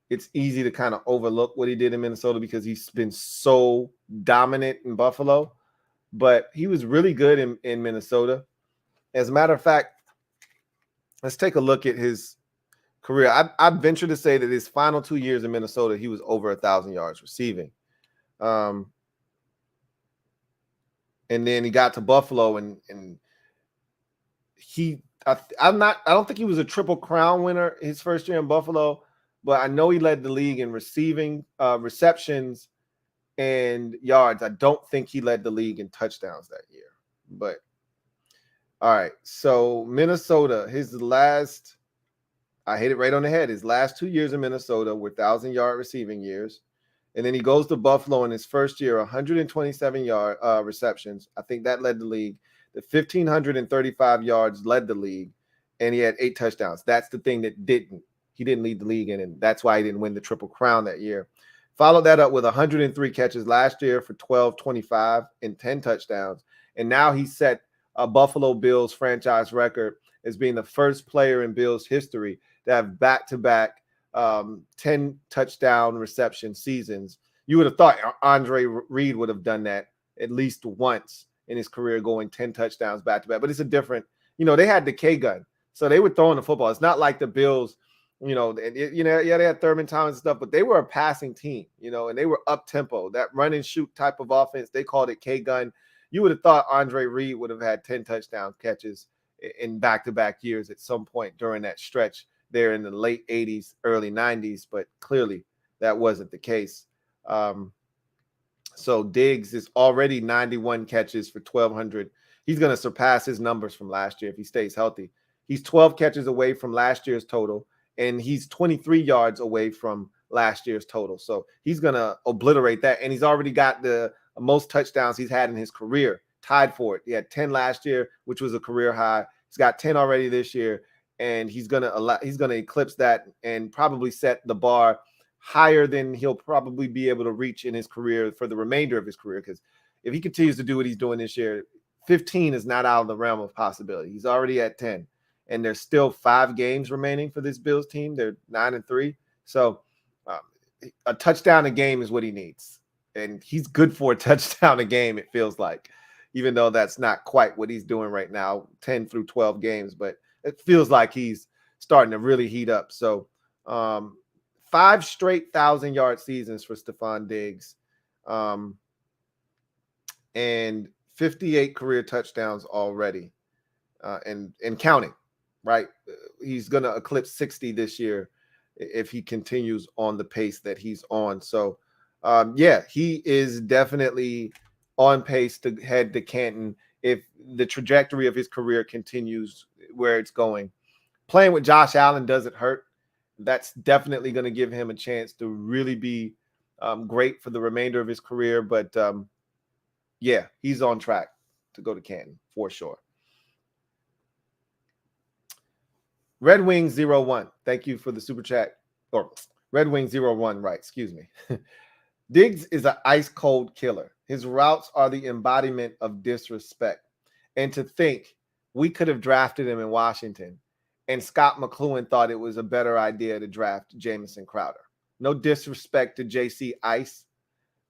S2: It's easy to kind of overlook what he did in Minnesota because he's been so dominant in Buffalo, but he was really good in Minnesota. As a matter of fact, let's take a look at his career. I venture to say that his final 2 years in Minnesota, he was over 1,000 yards receiving. And then he got to Buffalo, and I don't think he was a Triple Crown winner his first year in Buffalo, but I know he led the league in receiving, receptions, and yards. I don't think he led the league in touchdowns that year. But all right, so Minnesota, I hit it right on the head. His last 2 years in Minnesota were 1,000-yard receiving years. And then he goes to Buffalo in his first year, 127 receptions. I think that led the league. The 1,535 yards led the league. and he had 8 touchdowns. That's the thing that he didn't lead the league in, and that's why he didn't win the Triple Crown that year. Followed that up with 103 catches last year for 12-25 and 10 touchdowns. And now he set a Buffalo Bills franchise record as being the first player in Bills history to have back-to-back 10 touchdown reception seasons. You would have thought Andre Reed would have done that at least once in his career, going 10 touchdowns back-to-back. But it's a different, they had the K-gun. So they were throwing the football. It's not like the Bills, they had Thurman Thomas and stuff, but they were a passing team, and they were up-tempo. That run-and-shoot type of offense, they called it K-gun. You would have thought Andre Reed would have had 10 touchdown catches in back-to-back years at some point during that stretch there in the late 80s, early 90s, but clearly that wasn't the case. So Diggs is already 91 catches for 1,200. He's going to surpass his numbers from last year if he stays healthy. He's 12 catches away from last year's total, and he's 23 yards away from last year's total. So he's going to obliterate that, and he's already got the most touchdowns he's had in his career, tied for it. He had 10 last year, which was a career high. He's got 10 already this year, and he's going to eclipse that and probably set the bar higher than he'll probably be able to reach in his career for the remainder of his career. Because if he continues to do what he's doing this year, 15 is not out of the realm of possibility. He's already at 10, and there's still 5 games remaining for this Bills team. They're 9-3. So a touchdown a game is what he needs. And he's good for a touchdown a game, it feels like, even though that's not quite what he's doing right now, 10 through 12 games. But it feels like he's starting to really heat up. So 5 straight 1,000-yard seasons for Stephon Diggs, and 58 career touchdowns already, and counting, right? He's going to eclipse 60 this year if he continues on the pace that he's on. So, he is definitely on pace to head to Canton if the trajectory of his career continues where it's going. Playing with Josh Allen doesn't hurt. That's definitely going to give him a chance to really be great for the remainder of his career. But, he's on track to go to Canton for sure. Red Wing 01, thank you for the super chat. Or Red Wing 01, right, excuse me. Diggs is an ice-cold killer. His routes are the embodiment of disrespect. And to think we could have drafted him in Washington, and Scott McLuhan thought it was a better idea to draft Jamison Crowder. No disrespect to JC Ice,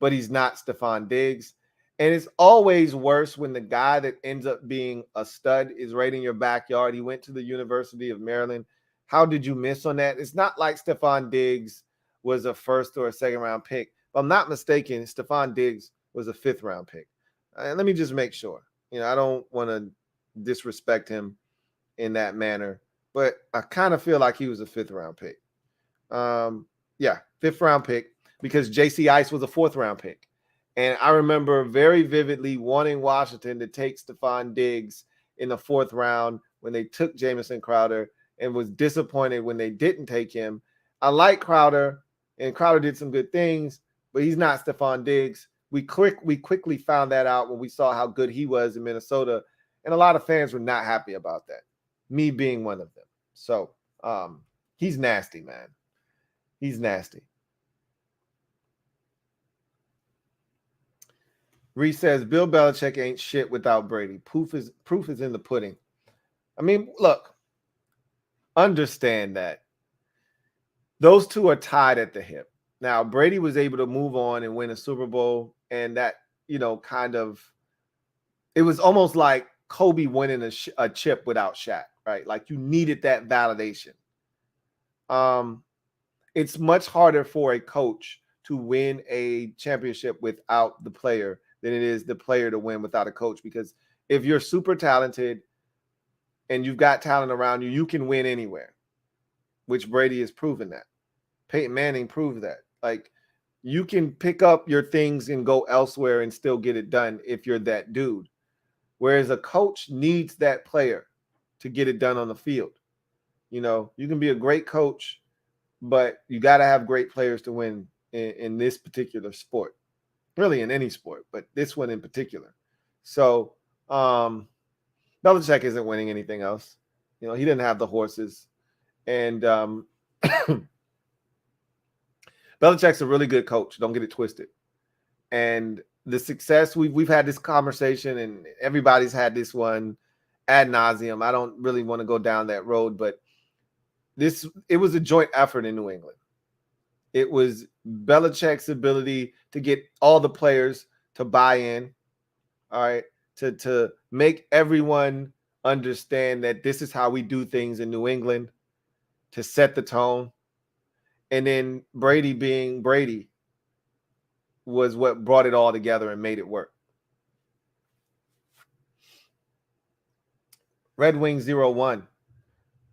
S2: but he's not Stephon Diggs. And it's always worse when the guy that ends up being a stud is right in your backyard. He went to the University of Maryland. How did you miss on that? It's not like Stephon Diggs was a first or a second round pick. If I'm not mistaken, Stephon Diggs was a 5th round pick. And let me just make sure. I don't want to disrespect him in that manner, but I kind of feel like he was a 5th round pick. 5th round pick, because JC Ice was a 4th round pick. And I remember very vividly wanting Washington to take Stephon Diggs in the 4th round when they took Jamison Crowder, and was disappointed when they didn't take him. I like Crowder, and Crowder did some good things, but he's not Stephon Diggs. We quickly found that out when we saw how good he was in Minnesota, and a lot of fans were not happy about that, me being one of them. So he's nasty, man. He's nasty. Reese says, Bill Belichick ain't shit without Brady. Proof is in the pudding. I mean, look, understand that those two are tied at the hip. Now, Brady was able to move on and win a Super Bowl, and that, it was almost like Kobe winning a chip without Shaq, right? Like, you needed that validation. It's much harder for a coach to win a championship without the player than it is the player to win without a coach, because if you're super talented and you've got talent around you, you can win anywhere, which Brady has proven that. Peyton Manning proved that. Like, you can pick up your things and go elsewhere and still get it done if you're that dude. Whereas a coach needs that player to get it done on the field. You can be a great coach, but you got to have great players to win in this particular sport. Really in any sport, but this one in particular. So Belichick isn't winning anything else. You know, he didn't have the horses. And Belichick's a really good coach. Don't get it twisted. And the success, we've had this conversation, and everybody's had this one ad nauseum. I don't really want to go down that road, but it was a joint effort in New England. It was Belichick's ability to get all the players to buy in, all right, to make everyone understand that this is how we do things in New England, to set the tone. And then Brady being Brady was what brought it all together and made it work. Red Wing 01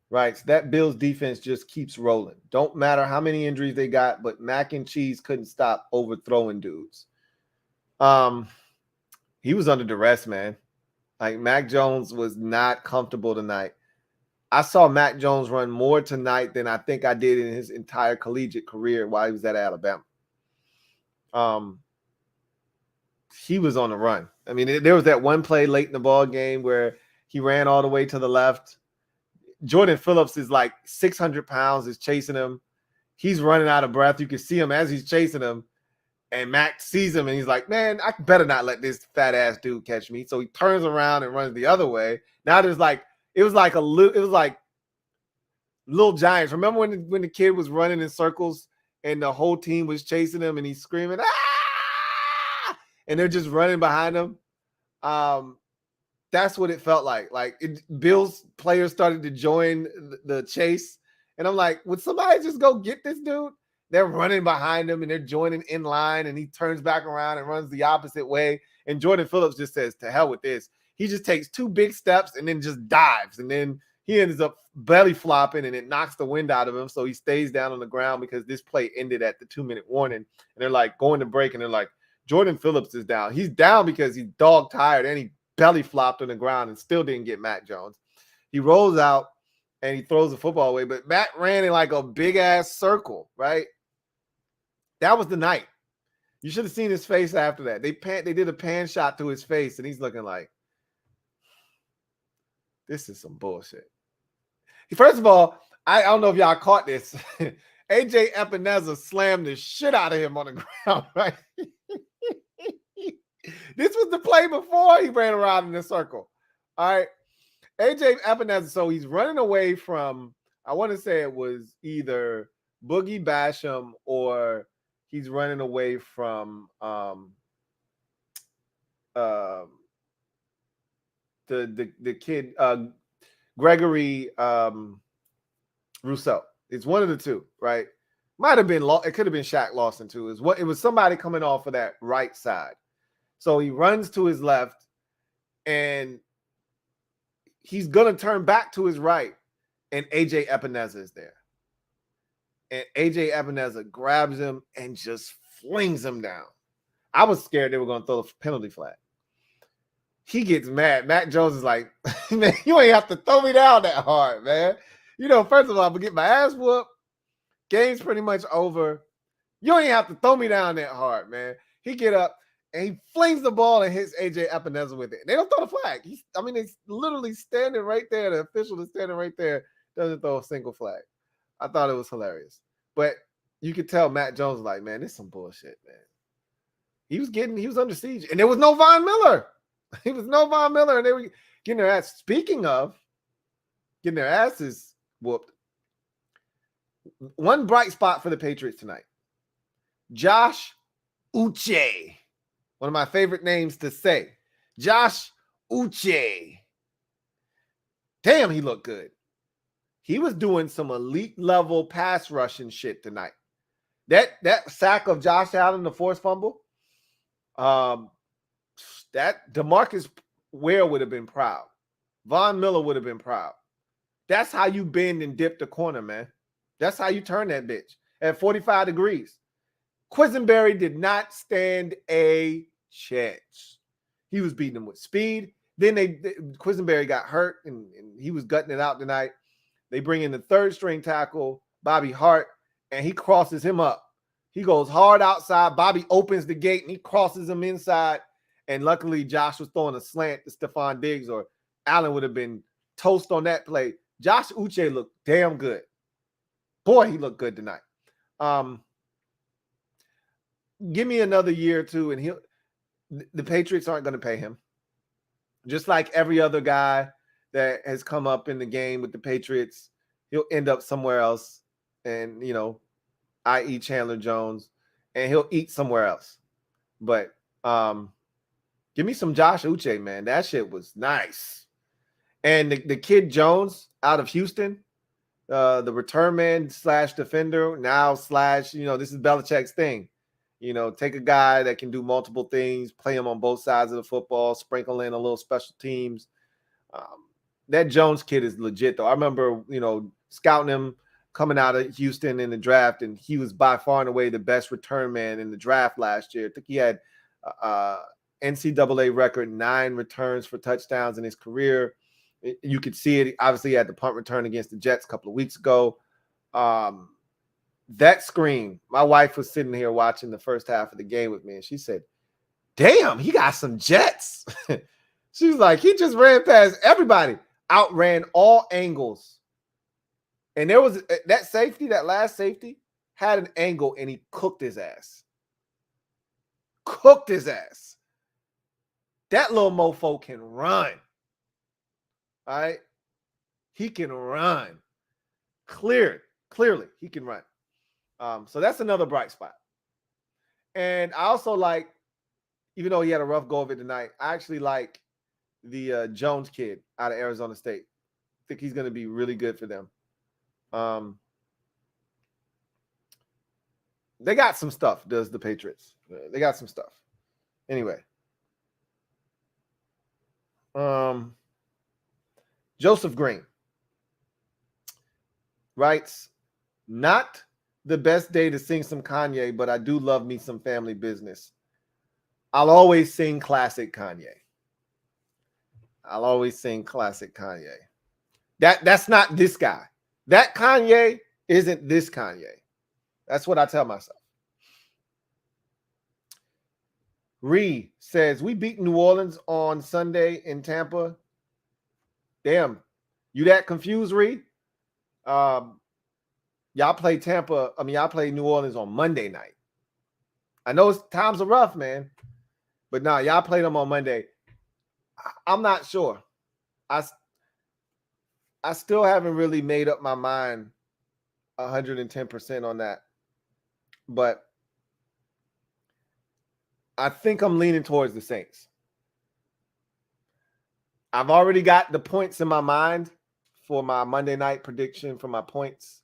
S2: writes, that Bills defense just keeps rolling. Don't matter how many injuries they got, but Mac and Cheese couldn't stop overthrowing dudes. He was under duress, man. Like, Mac Jones was not comfortable tonight. I saw Mac Jones run more tonight than I think I did in his entire collegiate career while he was at Alabama. He was on the run. I mean, there was that one play late in the ball game where he ran all the way to the left. Jordan Phillips is like 600 pounds, is chasing him. He's running out of breath. You can see him as he's chasing him. And Mac sees him, and he's like, man, I better not let this fat-ass dude catch me. So he turns around and runs the other way. Now it was like Little Giants. Remember when the kid was running in circles and the whole team was chasing him and he's screaming, ah! And they're just running behind him? That's what it felt like. Bills players started to join the chase. And I'm like, would somebody just go get this dude? They're running behind him and they're joining in line, and he turns back around and runs the opposite way. And Jordan Phillips just says, to hell with this. He just takes 2 big steps and then just dives. And then he ends up belly flopping, and it knocks the wind out of him. So he stays down on the ground because this play ended at the 2-minute warning. And they're like going to break, and they're like, Jordan Phillips is down. He's down because he's dog tired, and he belly flopped on the ground and still didn't get Mac Jones. He rolls out and he throws the football away, but Mac ran in like a big ass circle, right? That was the night. You should have seen his face after that. They did a pan shot to his face, and he's looking like, this is some bullshit. First of all, I don't know if y'all caught this. AJ Epineza slammed the shit out of him on the ground, right? This was the play before he ran around in the circle. All right. AJ Epineza, so he's running away from, I want to say it was either Boogie Basham or he's running away from the kid Gregory Rousseau. It's one of the two, right? Might have been it could have been Shaq Lawson too. It was somebody coming off of that right side. So he runs to his left, and he's gonna turn back to his right, and AJ Epineza is there. And AJ Epineza grabs him and just flings him down. I was scared they were going to throw the penalty flag. He gets mad. Mac Jones is like, man, you ain't have to throw me down that hard, man. You know, first of all, I'm going to get my ass whooped. Game's pretty much over. You ain't have to throw me down that hard, man. He get up and he flings the ball and hits AJ Epineza with it. They don't throw the flag. He's literally standing right there. The official is standing right there. Doesn't throw a single flag. I thought it was hilarious. But you could tell Matt Jones was like, man, this is some bullshit, man. He was under siege. And there was no Von Miller. He was no Von Miller. And they were getting their ass. Speaking of getting their asses whooped, one bright spot for the Patriots tonight. Josh Uche. One of my favorite names to say. Josh Uche. Damn, he looked good. He was doing some elite level pass rushing shit tonight. That sack of Josh Allen, the forced fumble, that DeMarcus Ware would have been proud. Von Miller would have been proud. That's how you bend and dip the corner, man. That's how you turn that bitch at 45 degrees. Quisenberry did not stand a chance. He was beating him with speed. Then Quisenberry got hurt, and he was gutting it out tonight. They bring in the third string tackle, Bobby Hart, and he crosses him up. He goes hard outside. Bobby opens the gate, and he crosses him inside. And luckily, Josh was throwing a slant to Stephon Diggs, or Allen would have been toast on that play. Josh Uche looked damn good. Boy, he looked good tonight. Give me another year or two, and the Patriots aren't going to pay him. Just like every other guy that has come up in the game with the Patriots, he'll end up somewhere else, and i.e. Chandler Jones, and he'll eat somewhere else. But give me some Josh Uche, man. That shit was nice. And the kid Jones out of Houston, the return man / defender, now / this is Belichick's thing. Take a guy that can do multiple things, play him on both sides of the football, sprinkle in a little special teams. That Jones kid is legit, though. I remember, scouting him coming out of Houston in the draft, and he was by far and away the best return man in the draft last year. I think he had NCAA record 9 returns for touchdowns in his career. You could see it. Obviously, he had the punt return against the Jets a couple of weeks ago. That screen, my wife was sitting here watching the first half of the game with me, and she said, damn, he got some jets. She was like, he just ran past everybody, outran all angles. And there was that safety, that last safety, had an angle, and he cooked his ass. Cooked his ass. That little mofo can run. All right? He can run. Clearly, he can run. So that's another bright spot. And I also like, even though he had a rough go of it tonight, I actually like the Jones kid out of Arizona State. I think he's going to be really good for them. They got some stuff, does the Patriots. They got some stuff. Anyway. Joseph Green writes, not the best day to sing some Kanye, but I do love me some Family Business. I'll always sing classic Kanye. I'll always sing classic Kanye. That's not this guy. That Kanye isn't this Kanye. That's what I tell myself. Ree says, we beat New Orleans on Sunday in Tampa. Damn. You that confused, Ree? Y'all play y'all play New Orleans on Monday night. I know times are rough, man. But nah, y'all played them on Monday. I'm not sure. I still haven't really made up my mind 110% on that. But I think I'm leaning towards the Saints. I've already got the points in my mind for my Monday night prediction for my points.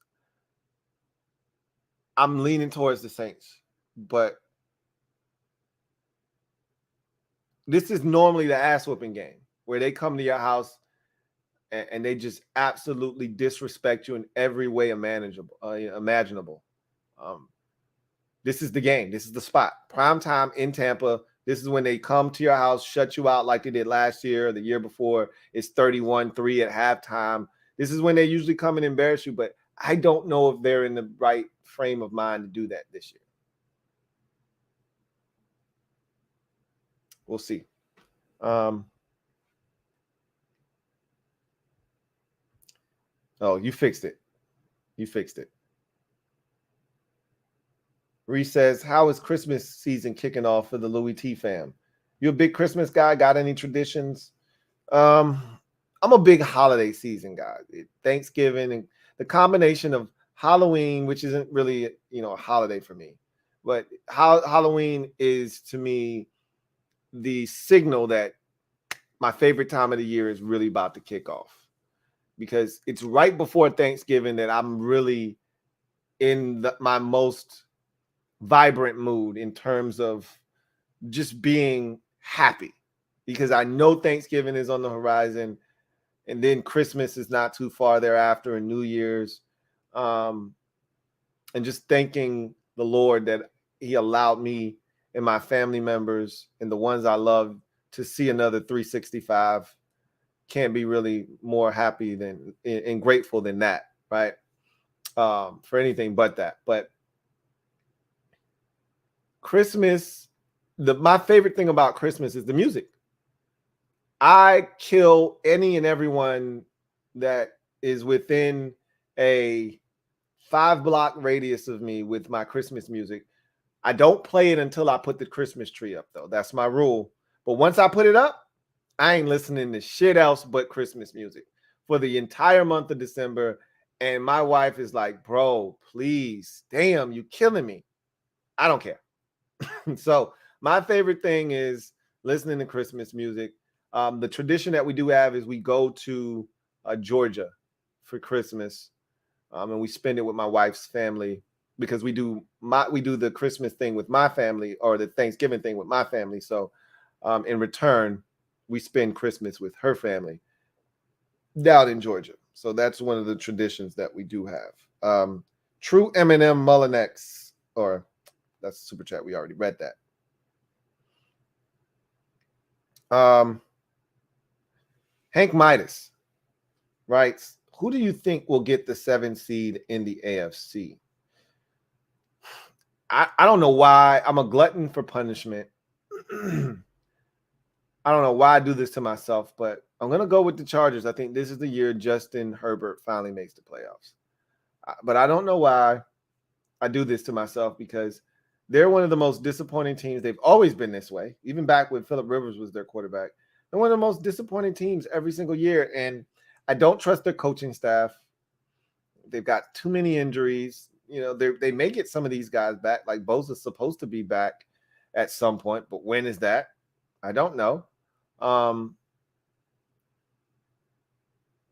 S2: I'm leaning towards the Saints, but this is normally the ass whooping game where they come to your house and they just absolutely disrespect you in every way imaginable. This is the game. This is the spot. Prime time in Tampa. This is when they come to your house, shut you out like they did last year or the year before. It's 31-3 at halftime. This is when they usually come and embarrass you, but I don't know if they're in the right frame of mind to do that this year. We'll see. Oh, you fixed it. You fixed it. Reese says, how is Christmas season kicking off for the Louie T fam? You a big Christmas guy? Got any traditions? I'm a big holiday season guy. Thanksgiving and the combination of Halloween, which isn't really, a holiday for me, but Halloween is to me the signal that my favorite time of the year is really about to kick off, because it's right before Thanksgiving that I'm really in my most vibrant mood in terms of just being happy, because I know Thanksgiving is on the horizon, and then Christmas is not too far thereafter, and New Year's, and just thanking the Lord that he allowed me and my family members and the ones I love to see another 365. Can't be really more happy than and grateful than that, right? For anything but that. But Christmas, my favorite thing about Christmas is the music. I kill any and everyone that is within a 5-block radius of me with my Christmas music. I don't play it until I put the Christmas tree up, though. That's my rule. But once I put it up, I ain't listening to shit else but Christmas music for the entire month of December. And my wife is like, bro, please, damn, you killing me. I don't care. So my favorite thing is listening to Christmas music. The tradition that we do have is we go to Georgia for Christmas, and we spend it with my wife's family because we do the Christmas thing with my family or the Thanksgiving thing with my family. So in return, we spend Christmas with her family down in Georgia. So that's one of the traditions that we do have. True Eminem Mullinex, or that's a super chat. We already read that. Hank Midas writes, who do you think will get the 7th seed in the AFC? I don't know why. I'm a glutton for punishment. I don't know why I do this to myself, but I'm going to go with the Chargers. I think this is the year Justin Herbert finally makes the playoffs. But I don't know why I do this to myself, because they're one of the most disappointing teams. They've always been this way, even back when Phillip Rivers was their quarterback. They're one of the most disappointing teams every single year, and I don't trust their coaching staff. They've got too many injuries. You know, they may get some of these guys back. Like Bosa's supposed to be back at some point, but when is that? I don't know.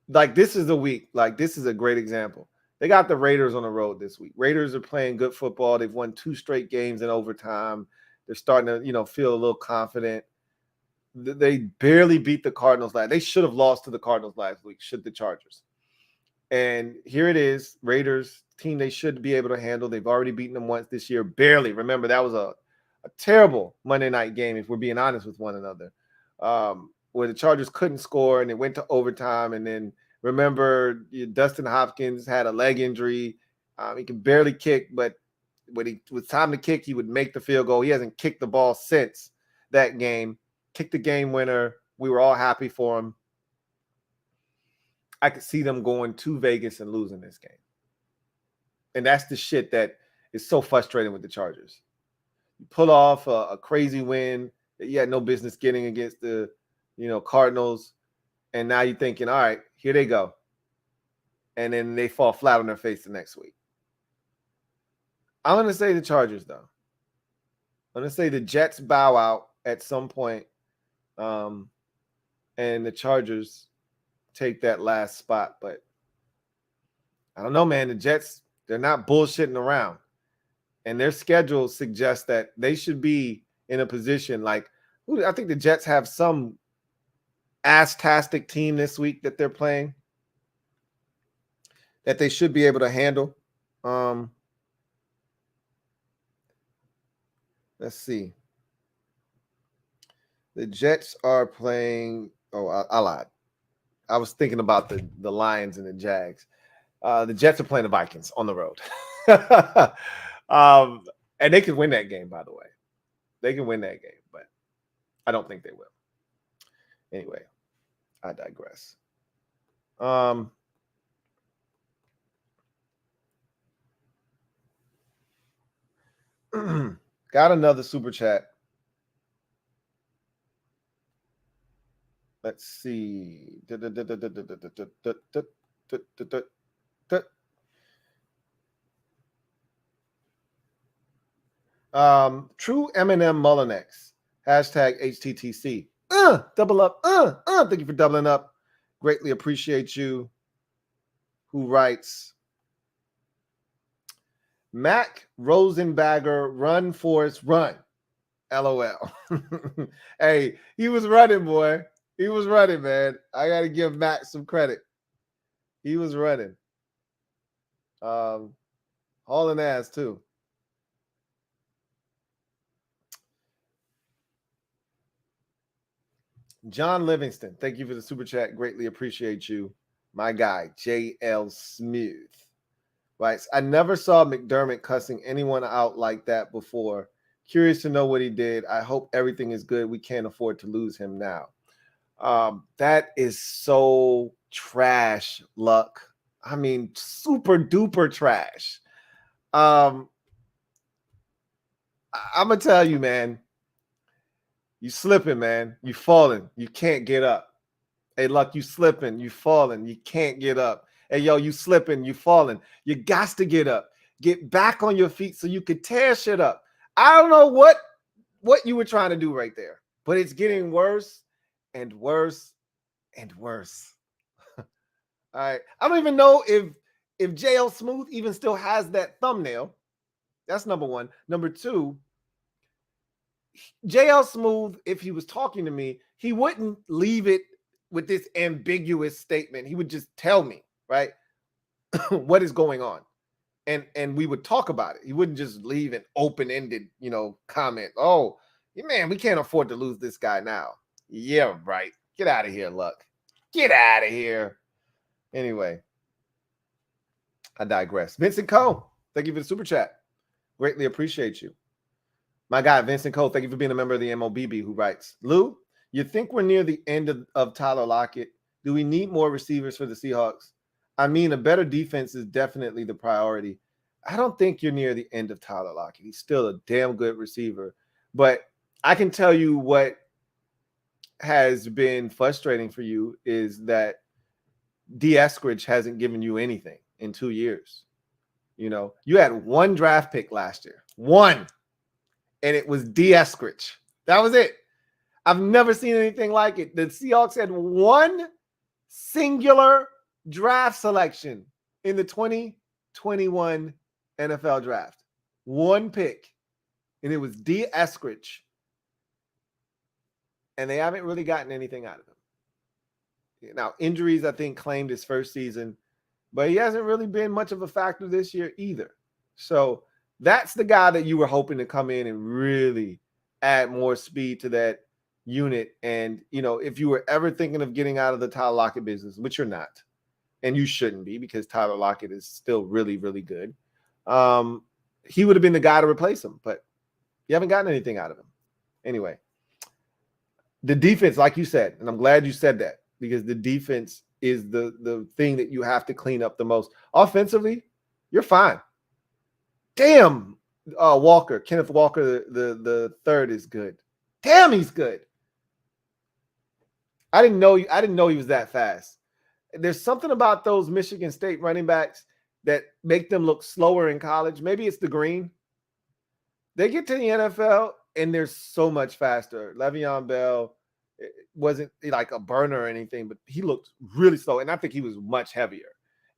S2: Like this is a week. Like this is a great example. They got the Raiders on the road this week. Raiders are playing good football. They've won 2 straight games in overtime. They're starting to, feel a little confident. They barely beat the Cardinals last. They should have lost to the Cardinals last week, should the Chargers. And here it is, Raiders team they should be able to handle. They've already beaten them once this year, barely. Remember, that was a terrible Monday night game, if we're being honest with one another, where the Chargers couldn't score and it went to overtime. And then remember, Dustin Hopkins had a leg injury. He could barely kick, but when it was time to kick, he would make the field goal. He hasn't kicked the ball since that game. Kicked the game winner. We were all happy for him. I could see them going to Vegas and losing this game. And that's the shit that is so frustrating with the Chargers. You pull off a crazy win that you had no business getting against the, Cardinals. And now you're thinking, all right, here they go. And then they fall flat on their face the next week. I'm going to say the Chargers, though. I'm going to say the Jets bow out at some point, and the Chargers take that last spot. But I don't know, man. The Jets, they're not bullshitting around. And their schedule suggests that they should be in a position like, I think the Jets have some ass-tastic team this week that they're playing that they should be able to handle. Let's see. The Jets are playing. Oh, I lied. I was thinking about the Lions and the Jags. The Jets are playing the Vikings on the road. And they can win that game, by the way. They can win that game, but I don't think they will. Anyway, I digress. Got another super chat. Let's see. True Eminem Mullinex. Hashtag HTTC. Double up. Thank you for doubling up. Greatly appreciate you. Who writes, Mac Rosenbagger, run, Forrest, run. LOL. Hey, he was running, boy. He was running, man. I got to give Mac some credit. He was running. Hauling ass, too. John Livingston, thank you for the super chat. Greatly appreciate you. My guy, J.L. Smooth. Right. I never saw McDermott cussing anyone out like that before. Curious to know what he did. I hope everything is good. We can't afford to lose him now. That is so trash, Luck. I mean, super duper trash. I'm gonna tell you, man. You slipping, man. You falling. You can't get up. Hey, Luck, you slipping. You falling. You can't get up. Hey, yo, you slipping. You falling. You got to get up. Get back on your feet so you could tear shit up. I don't know what you were trying to do right there, but it's getting worse and worse and worse. All right. I don't even know if JL Smooth even still has that thumbnail. That's number one. Number two, JL Smooth, if he was talking to me, he wouldn't leave it with this ambiguous statement. He would just tell me, right, what is going on. And we would talk about it. He wouldn't just leave an open-ended, comment. Oh, man, we can't afford to lose this guy now. Yeah, right. Get out of here, Luck. Get out of here. Anyway, I digress. Vincent Cole, thank you for the super chat. Greatly appreciate you. My guy, Vincent Cole, thank you for being a member of the MOBB, who writes, Lou, you think we're near the end of Tyler Lockett? Do we need more receivers for the Seahawks? I mean, a better defense is definitely the priority. I don't think you're near the end of Tyler Lockett. He's still a damn good receiver. But I can tell you what has been frustrating for you is that D. Eskridge hasn't given you anything in 2 years. You had one draft pick last year. One. And it was D. Eskridge. That was it. I've never seen anything like it. The Seahawks had one singular draft selection in the 2021 NFL draft. One pick. And it was D. Eskridge. And they haven't really gotten anything out of him. Now, injuries, I think, claimed his first season. But he hasn't really been much of a factor this year either. So that's the guy that you were hoping to come in and really add more speed to that unit. And, if you were ever thinking of getting out of the Tyler Lockett business, which you're not, and you shouldn't be because Tyler Lockett is still really, really good, he would have been the guy to replace him. But you haven't gotten anything out of him. Anyway, the defense, like you said, and I'm glad you said that, because the defense is the thing that you have to clean up the most. Offensively, you're fine. Damn, Walker, Kenneth Walker, the third is good. Damn, he's good. I didn't know he was that fast. There's something about those Michigan State running backs that make them look slower in college. Maybe it's the green. They get to the NFL and they're so much faster. Le'Veon Bell wasn't like a burner or anything, but he looked really slow. And I think he was much heavier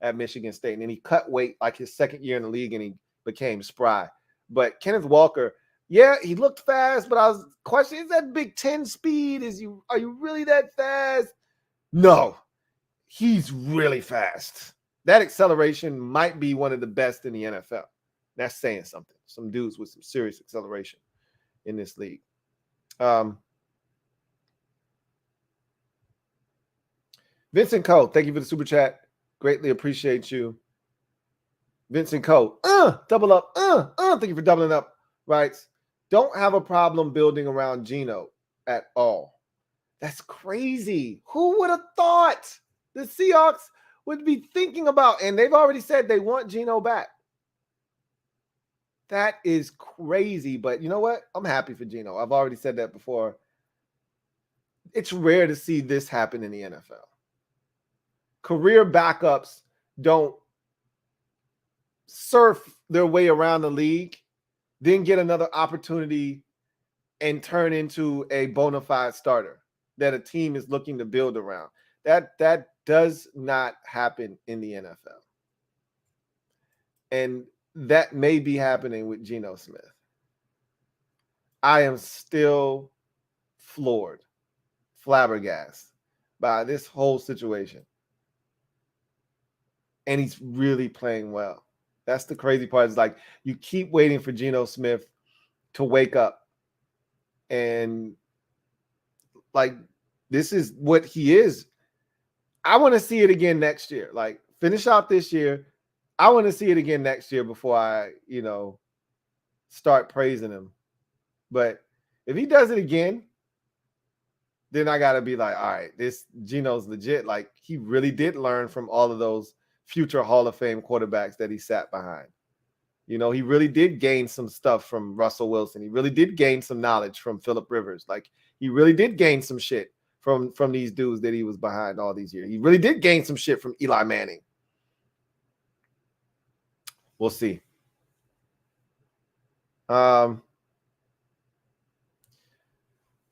S2: at Michigan State. And then he cut weight like his second year in the league and he became spry. But Kenneth Walker, yeah, he looked fast, but I was questioning, is that Big Ten speed? Are you really that fast? No, he's really fast. That acceleration might be one of the best in the NFL. That's saying something. Some dudes with some serious acceleration in this league. Vincent Cole, thank you for the super chat. Greatly appreciate you. Vincent Cole, double up, thank you for doubling up. Writes, don't have a problem building around Geno at all. That's crazy. Who would have thought the Seahawks would be thinking about, and they've already said they want Geno back. That is crazy, but you know what? I'm happy for Geno. I've already said that before. It's rare to see this happen in the NFL. Career backups don't surf their way around the league, then get another opportunity and turn into a bona fide starter that a team is looking to build around. That does not happen in the NFL. And that may be happening with Geno Smith. I am still flabbergasted by this whole situation. And he's really playing well. That's the crazy part. Is like you keep waiting for Geno Smith to wake up. And like this is what he is. I want to see it again next year. Like finish out this year. I want to see it again next year before I, start praising him. But if he does it again, then I got to be like, all right, this Geno's legit. Like, he really did learn from all of those future Hall of Fame quarterbacks that he sat behind. You know, he really did gain some stuff from Russell Wilson. He really did gain some knowledge from Phillip Rivers. Like, he really did gain some shit from these dudes that he was behind all these years. He really did gain some shit from Eli Manning. We'll see.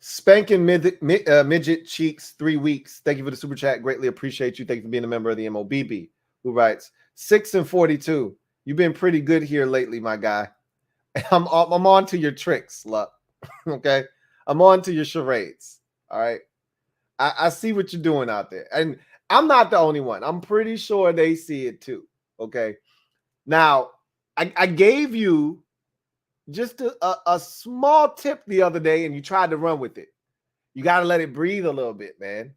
S2: Spanking Midget Cheeks 3 weeks. Thank you for the super chat. Greatly appreciate you. Thank you for being a member of the MOBB, who writes 6-42. You've been pretty good here lately, my guy. I'm on to your tricks, Luck. Okay, I'm on to your charades. All right, I see what you're doing out there, and I'm not the only one. I'm pretty sure they see it too. Okay, now I gave you just a small tip the other day, and you tried to run with it. You got to let it breathe a little bit, man.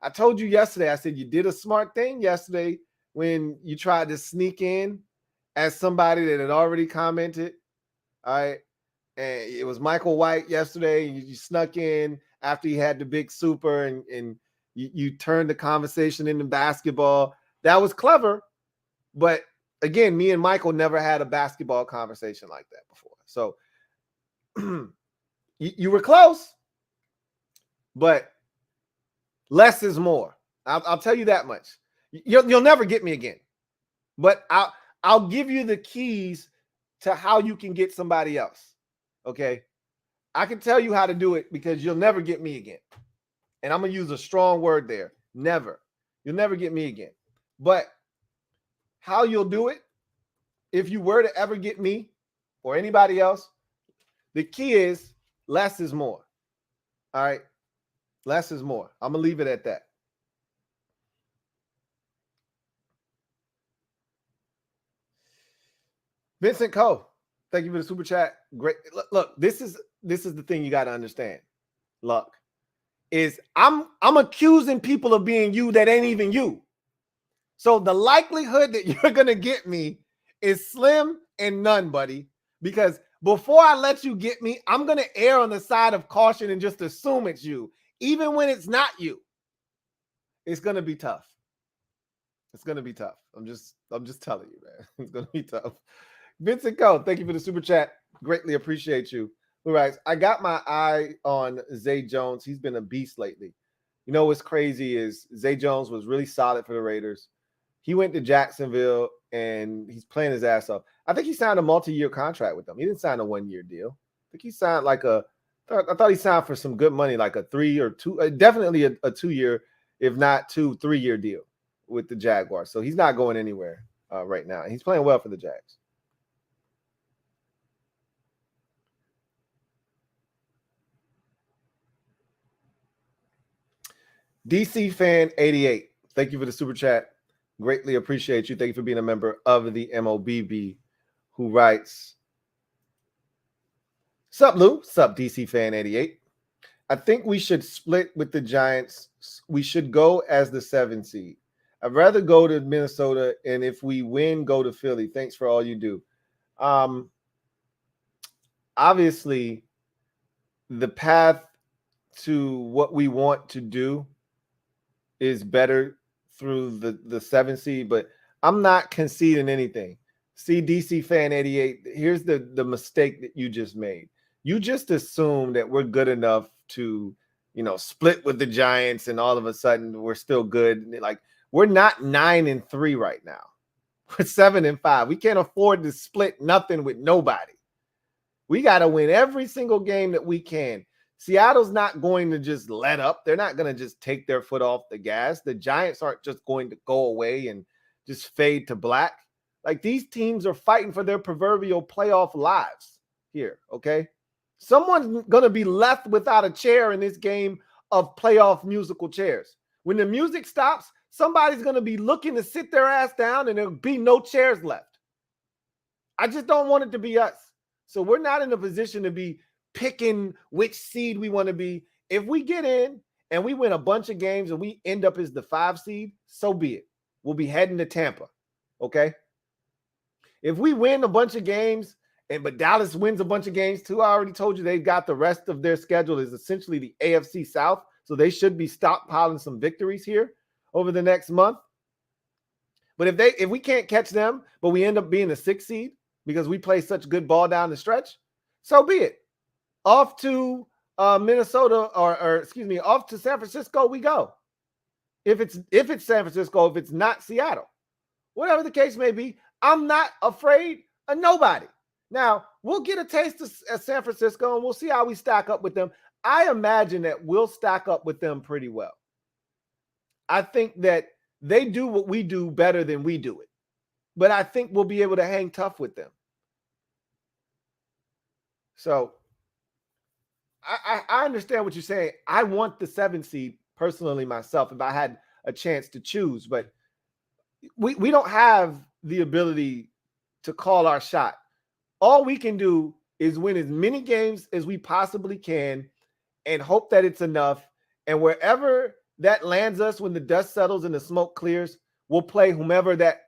S2: I told you yesterday. I said you did a smart thing yesterday when you tried to sneak in as somebody that had already commented. All right. And it was Michael White yesterday. You snuck in after he had the big super and you turned the conversation into basketball. That was clever. But again, me and Michael never had a basketball conversation like that before. So you were close, but less is more. I'll tell you that much. You'll never get me again. But I'll give you the keys to how you can get somebody else. Okay. I can tell you how to do it because you'll never get me again. And I'm going to use a strong word there. Never. You'll never get me again. But how you'll do it, if you were to ever get me or anybody else, the key is less is more. All right. Less is more. I'm going to leave it at that. Vincent Coe, thank you for the super chat. Great. Look, this is the thing you got to understand. Look, is I'm accusing people of being you that ain't even you. So the likelihood that you're gonna get me is slim and none, buddy. Because before I let you get me, I'm gonna err on the side of caution and just assume it's you, even when it's not you. It's gonna be tough. It's gonna be tough. I'm just telling you, man. It's gonna be tough. Vincent Coe, thank you for the super chat. Greatly appreciate you. All right, I got my eye on Zay Jones. He's been a beast lately. You know what's crazy is Zay Jones was really solid for the Raiders. He went to Jacksonville and he's playing his ass off. I think he signed a multi-year contract with them. He didn't sign a 1-year deal. I think he signed I thought he signed for some good money, like a 3 or 2, definitely a 2-year, if not 2, 3-year deal with the Jaguars. So he's not going anywhere right now. He's playing well for the Jags. DC Fan 88, thank you for the super chat. Greatly appreciate you. Thank you for being a member of the MOBB, who writes, Sup, Lou? Sup, DC Fan 88. I think we should split with the Giants. We should go as the 7 seed. I'd rather go to Minnesota, and if we win, go to Philly. Thanks for all you do. Obviously, the path to what we want to do is better through the 7 seed, but I'm not conceding anything. See, DC Fan 88, here's the mistake that you just made. You just assumed that we're good enough to, split with the Giants and all of a sudden we're still good. Like, we're not 9-3 right now. We're 7-5. We can't afford to split nothing with nobody. We got to win every single game that we can. Seattle's not going to just let up. They're not going to just take their foot off the gas. The Giants aren't just going to go away and just fade to black. Like, these teams are fighting for their proverbial playoff lives here, okay? Someone's going to be left without a chair in this game of playoff musical chairs. When the music stops, somebody's going to be looking to sit their ass down and there'll be no chairs left. I just don't want it to be us. So we're not in a position to be picking which seed we want to be. If we get in and we win a bunch of games and we end up as the 5 seed, so be it. We'll be heading to Tampa, okay? If we win a bunch of games, but Dallas wins a bunch of games too, I already told you they've got the rest of their schedule is essentially the AFC South. So they should be stockpiling some victories here over the next month. But if we can't catch them, but we end up being a 6 seed because we play such good ball down the stretch, so be it. Off to Minnesota or excuse me, off to San Francisco we go. If it's San Francisco, if it's not Seattle, whatever the case may be, I'm not afraid of nobody. Now, we'll get a taste of San Francisco and we'll see how we stack up with them. I imagine that we'll stack up with them pretty well. I think that they do what we do better than we do it. But I think we'll be able to hang tough with them. So I understand what you're saying. I want the 7 seed personally myself if I had a chance to choose. But we don't have the ability to call our shot. All we can do is win as many games as we possibly can and hope that it's enough. And wherever that lands us when the dust settles and the smoke clears, we'll play whomever that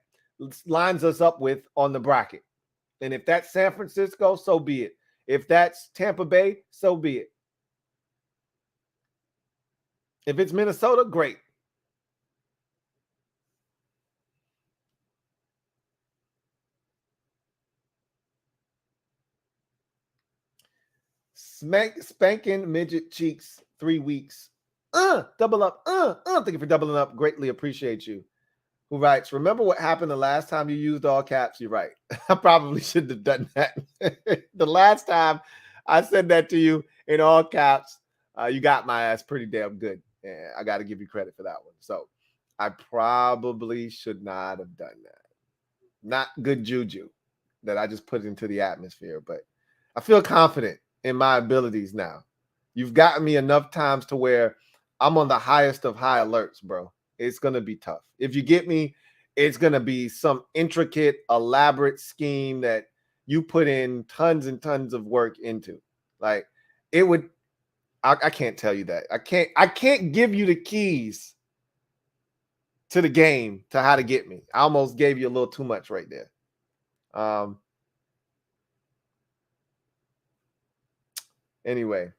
S2: lines us up with on the bracket. And if that's San Francisco, so be it. If that's Tampa Bay, so be it. If it's Minnesota, great. Spanking midget cheeks 3 weeks. Double up. Thank you for doubling up. Greatly appreciate you. Who writes, remember what happened the last time you used all caps? You're right. I probably shouldn't have done that. The last time I said that to you in all caps, you got my ass pretty damn good. And I got to give you credit for that one. So I probably should not have done that. Not good juju that I just put into the atmosphere, but I feel confident in my abilities now. You've gotten me enough times to where I'm on the highest of high alerts, bro. It's going to be tough. If you get me, it's going to be some intricate, elaborate scheme that you put in tons and tons of work into. Like it would, I can't tell you that. I can't give you the keys to the game to how to get me. I almost gave you a little too much right there. Anyway.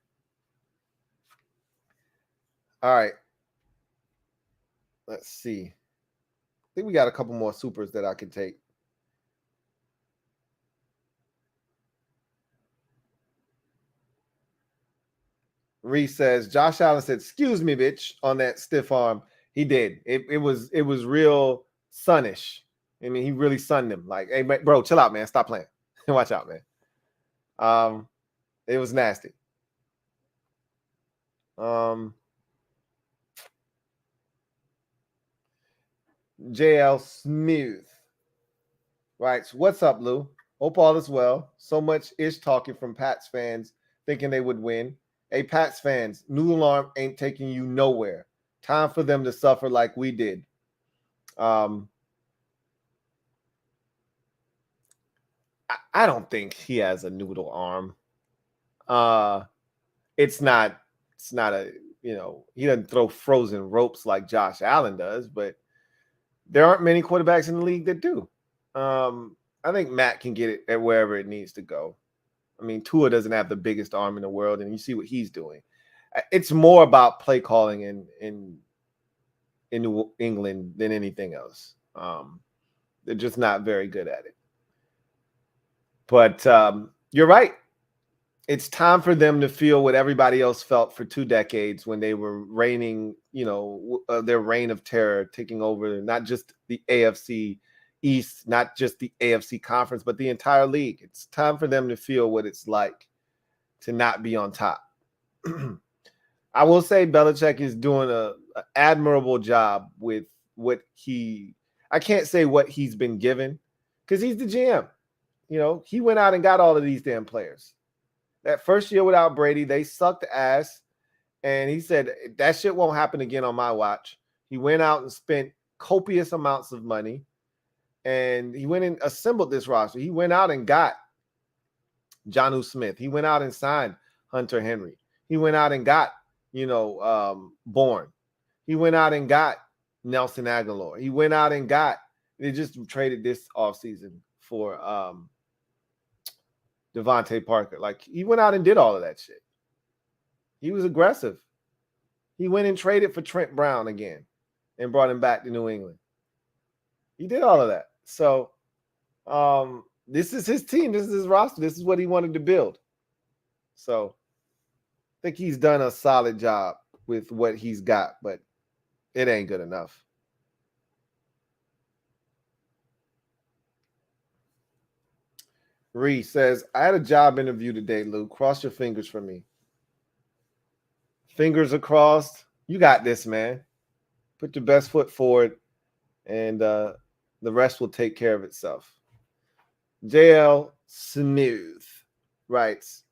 S2: All right. Let's see. I think we got a couple more supers that I can take. Reese says, Josh Allen said, excuse me, bitch, on that stiff arm. He did. It was real sunnish. I mean, he really sunned him. Like, hey, bro, chill out, man. Stop playing. Watch out, man. It was nasty. JL Smooth writes, what's up, Lou? Hope all is well. So much ish talking from Pats fans thinking they would win. Hey, Pats fans, Noodle Arm ain't taking you nowhere. Time for them to suffer like we did. I don't think he has a noodle arm. It's not a, he doesn't throw frozen ropes like Josh Allen does, but there aren't many quarterbacks in the league that do. I think Matt can get it at wherever it needs to go. I mean, Tua doesn't have the biggest arm in the world, and you see what he's doing. It's more about play calling in New England than anything else. They're just not very good at it. But you're right. It's time for them to feel what everybody else felt for 2 decades when they were reigning, their reign of terror, taking over not just the AFC East, not just the AFC conference, but the entire league. It's time for them to feel what it's like to not be on top. I will say Belichick is doing an admirable job with what I can't say what he's been given because he's the GM. He went out and got all of these damn players. That first year without Brady, they sucked ass. And he said, that shit won't happen again on my watch. He went out and spent copious amounts of money. And he went and assembled this roster. He went out and got Jonnu Smith. He went out and signed Hunter Henry. He went out and got, Bourne. He went out and got Nelson Aguilar. He went out and they just traded this offseason for Devontae Parker. Like, he went out and did all of that shit. He was aggressive. He went and traded for Trent Brown again and brought him back to New England. He did all of that. So this is his team. This is his roster. This is what he wanted to build. So I think he's done a solid job with what he's got, but it ain't good enough. Reese says, I had a job interview today, Lou. Cross your fingers for me. Fingers are crossed. You got this, man. Put your best foot forward, and the rest will take care of itself. JL Smooth writes,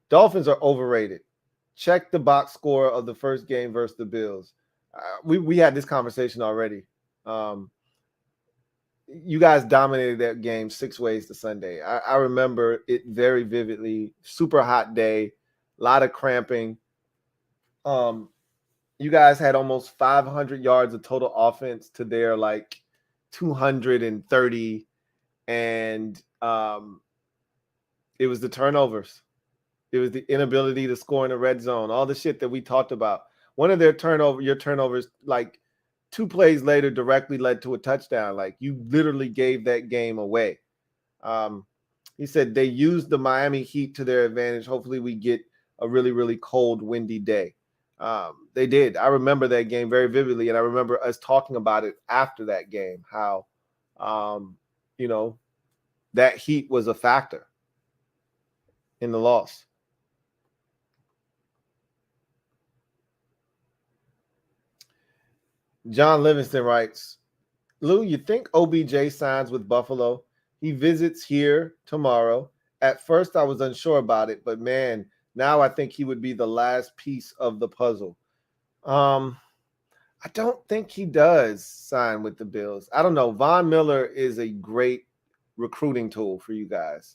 S2: Dolphins are overrated. Check the box score of the first game versus the Bills. We had this conversation already. You guys dominated that game 6 ways to Sunday. I remember it very vividly. Super hot day, a lot of cramping. You guys had almost 500 yards of total offense to their like 230, and it was the turnovers. It was the inability to score in the red zone, all the shit that we talked about. One of your turnovers, like 2 plays later, directly led to a touchdown. Like, you literally gave that game away. He said they used the Miami Heat to their advantage. Hopefully we get a really, really cold, windy day. They did. I remember that game very vividly, and I remember us talking about it after that game, how, that heat was a factor in the loss. John Livingston writes, Lou, you think OBJ signs with Buffalo? He visits here tomorrow. At first, I was unsure about it, but man, now I think he would be the last piece of the puzzle. I don't think he does sign with the Bills. I don't know. Von Miller is a great recruiting tool for you guys.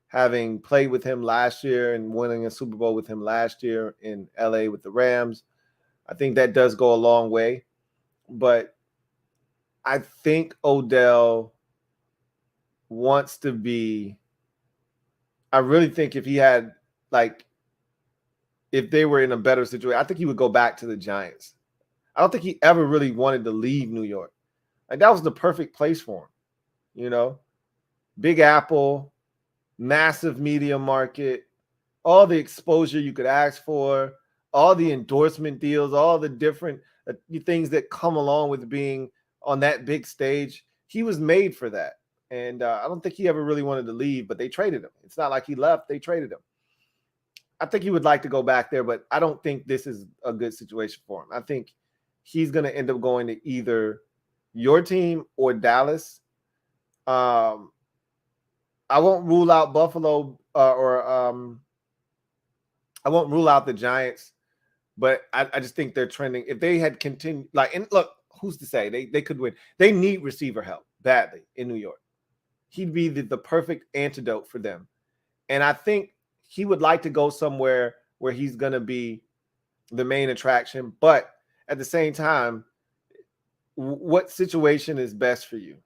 S2: Having played with him last year and winning a Super Bowl with him last year in LA with the Rams, I think that does go a long way. But I think Odell wants to be – I really think if he had, like, if they were in a better situation, I think he would go back to the Giants. I don't think he ever really wanted to leave New York. Like, that was the perfect place for him, Big Apple, massive media market, all the exposure you could ask for, all the endorsement deals, all the different things that come along with being on that big stage. He was made for that. And I don't think he ever really wanted to leave, but they traded him. It's not like he left. They traded him. I think he would like to go back there, but I don't think this is a good situation for him. I think he's going to end up going to either your team or Dallas. I won't rule out Buffalo or I won't rule out the Giants, but I just think they're trending. If they had continued, and look, who's to say they could win? They need receiver help badly in New York. He'd be the perfect antidote for them. And I think he would like to go somewhere where he's going to be the main attraction. But at the same time, what situation is best for you?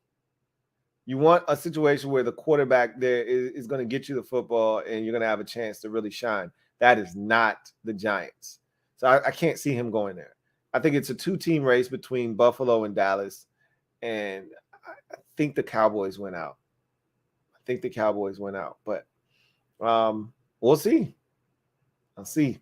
S2: You want a situation where the quarterback there is going to get you the football and you're going to have a chance to really shine. That is not the Giants. So I can't see him going there. I think it's a 2-team race between Buffalo and Dallas. And I think the Cowboys went out. But we'll see. I'll see.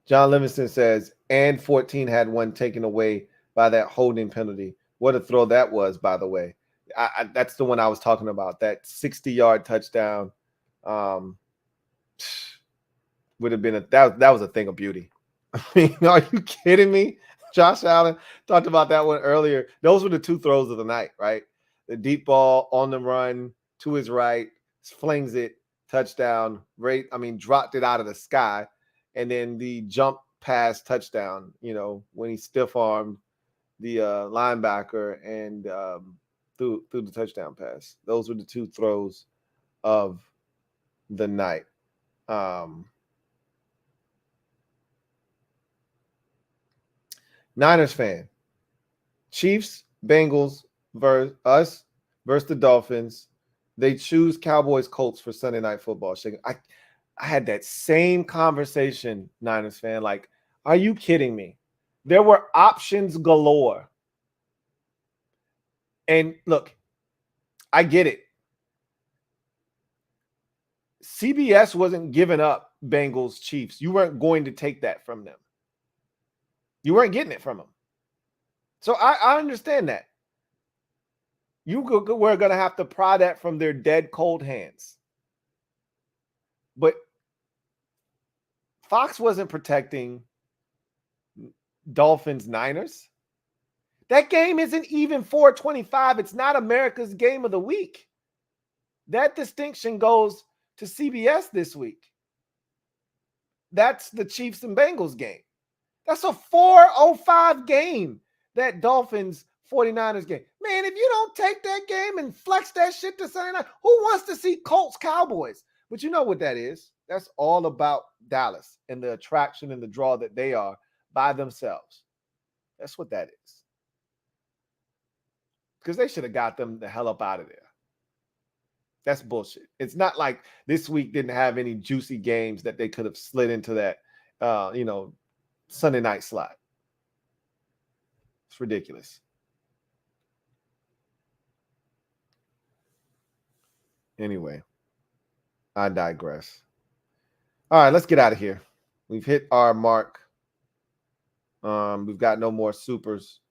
S2: John Livingston says, and 14 had one taken away by that holding penalty. What a throw that was, by the way. That's the one I was talking about. That 60-yard touchdown would have been that was a thing of beauty. I mean, are you kidding me? Josh Allen talked about that one earlier. Those were the 2 throws of the night, right? The deep ball on the run to his right, flings it, touchdown. Dropped it out of the sky. And then the jump pass touchdown, when he stiff-armed the linebacker and threw the touchdown pass. Those were the 2 throws of the night. Niners fan. Chiefs, Bengals versus the Dolphins. They choose Cowboys Colts for Sunday Night Football. I had that same conversation, Niners fan. Like, are you kidding me? There were options galore. And look, I get it. CBS wasn't giving up Bengals Chiefs. You weren't going to take that from them. You weren't getting it from them. So I understand that. You were going to have to pry that from their dead cold hands. But Fox wasn't protecting Dolphins Niners. That game isn't even 425. It's not America's game of the week. That distinction goes to CBS this week. That's the Chiefs and Bengals game. That's a 405 game, that Dolphins 49ers game. Man, if you don't take that game and flex that shit to Sunday night, who wants to see Colts Cowboys? But you know what that is. That's all about Dallas and the attraction and the draw that they are by themselves. That's what that is. Because they should have got them the hell up out of there. That's bullshit. It's not like this week didn't have any juicy games that they could have slid into that, Sunday night slot. It's ridiculous. Anyway, I digress. All right, let's get out of here. We've hit our mark. We've got no more supers.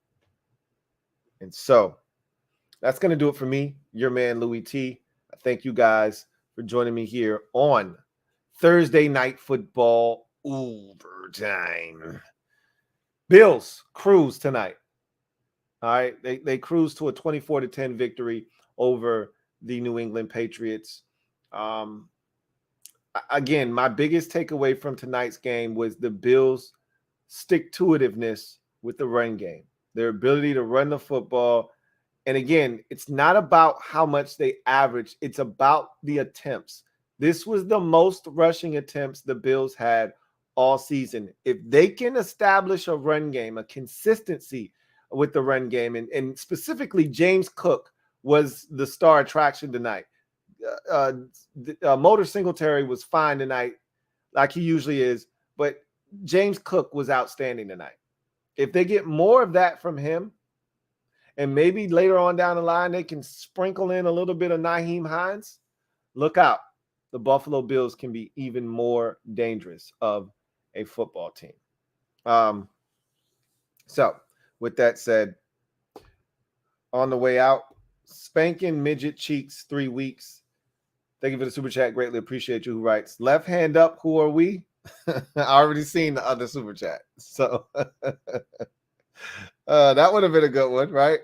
S2: And so that's going to do it for me, your man, Louie T. I thank you guys for joining me here on Thursday Night Football Overtime. Bills cruise tonight. All right, they cruise to a 24-10 victory over the New England Patriots. Again, my biggest takeaway from tonight's game was the Bills' stick-to-itiveness with the run game, their ability to run the football. And again, it's not about how much they average. It's about the attempts. This was the most rushing attempts the Bills had all season. If they can establish a run game, a consistency with the run game, and specifically James Cook was the star attraction tonight. Motor Singletary was fine tonight, like he usually is, but James Cook was outstanding tonight. If they get more of that from him, and maybe later on down the line, they can sprinkle in a little bit of Nyheim Hines, look out. The Buffalo Bills can be even more dangerous of a football team. So with that said, on the way out, spanking midget cheeks 3 weeks. Thank you for the super chat. Greatly appreciate you. Who writes, left hand up, who are we? I already seen the other super chat. So that would have been a good one, right?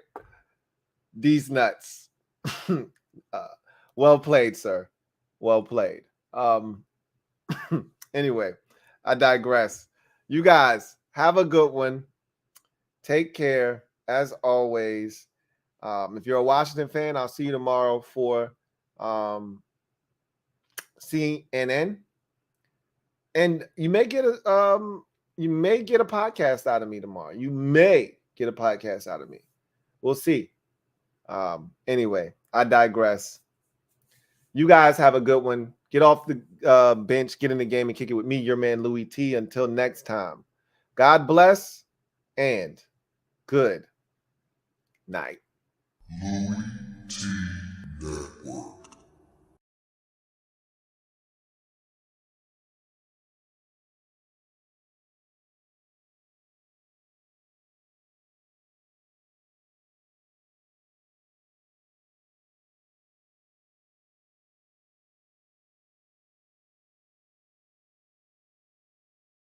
S2: These nuts. Well played, sir. Well played. Anyway, I digress. You guys have a good one. Take care, as always. If you're a Washington fan, I'll see you tomorrow for CNN. And you may get a podcast out of me tomorrow. You may get a podcast out of me. We'll see. Anyway, I digress. You guys have a good one. Get off the bench, get in the game, and kick it with me, your man, Louie T. Until next time, God bless and good night.
S1: Louie T.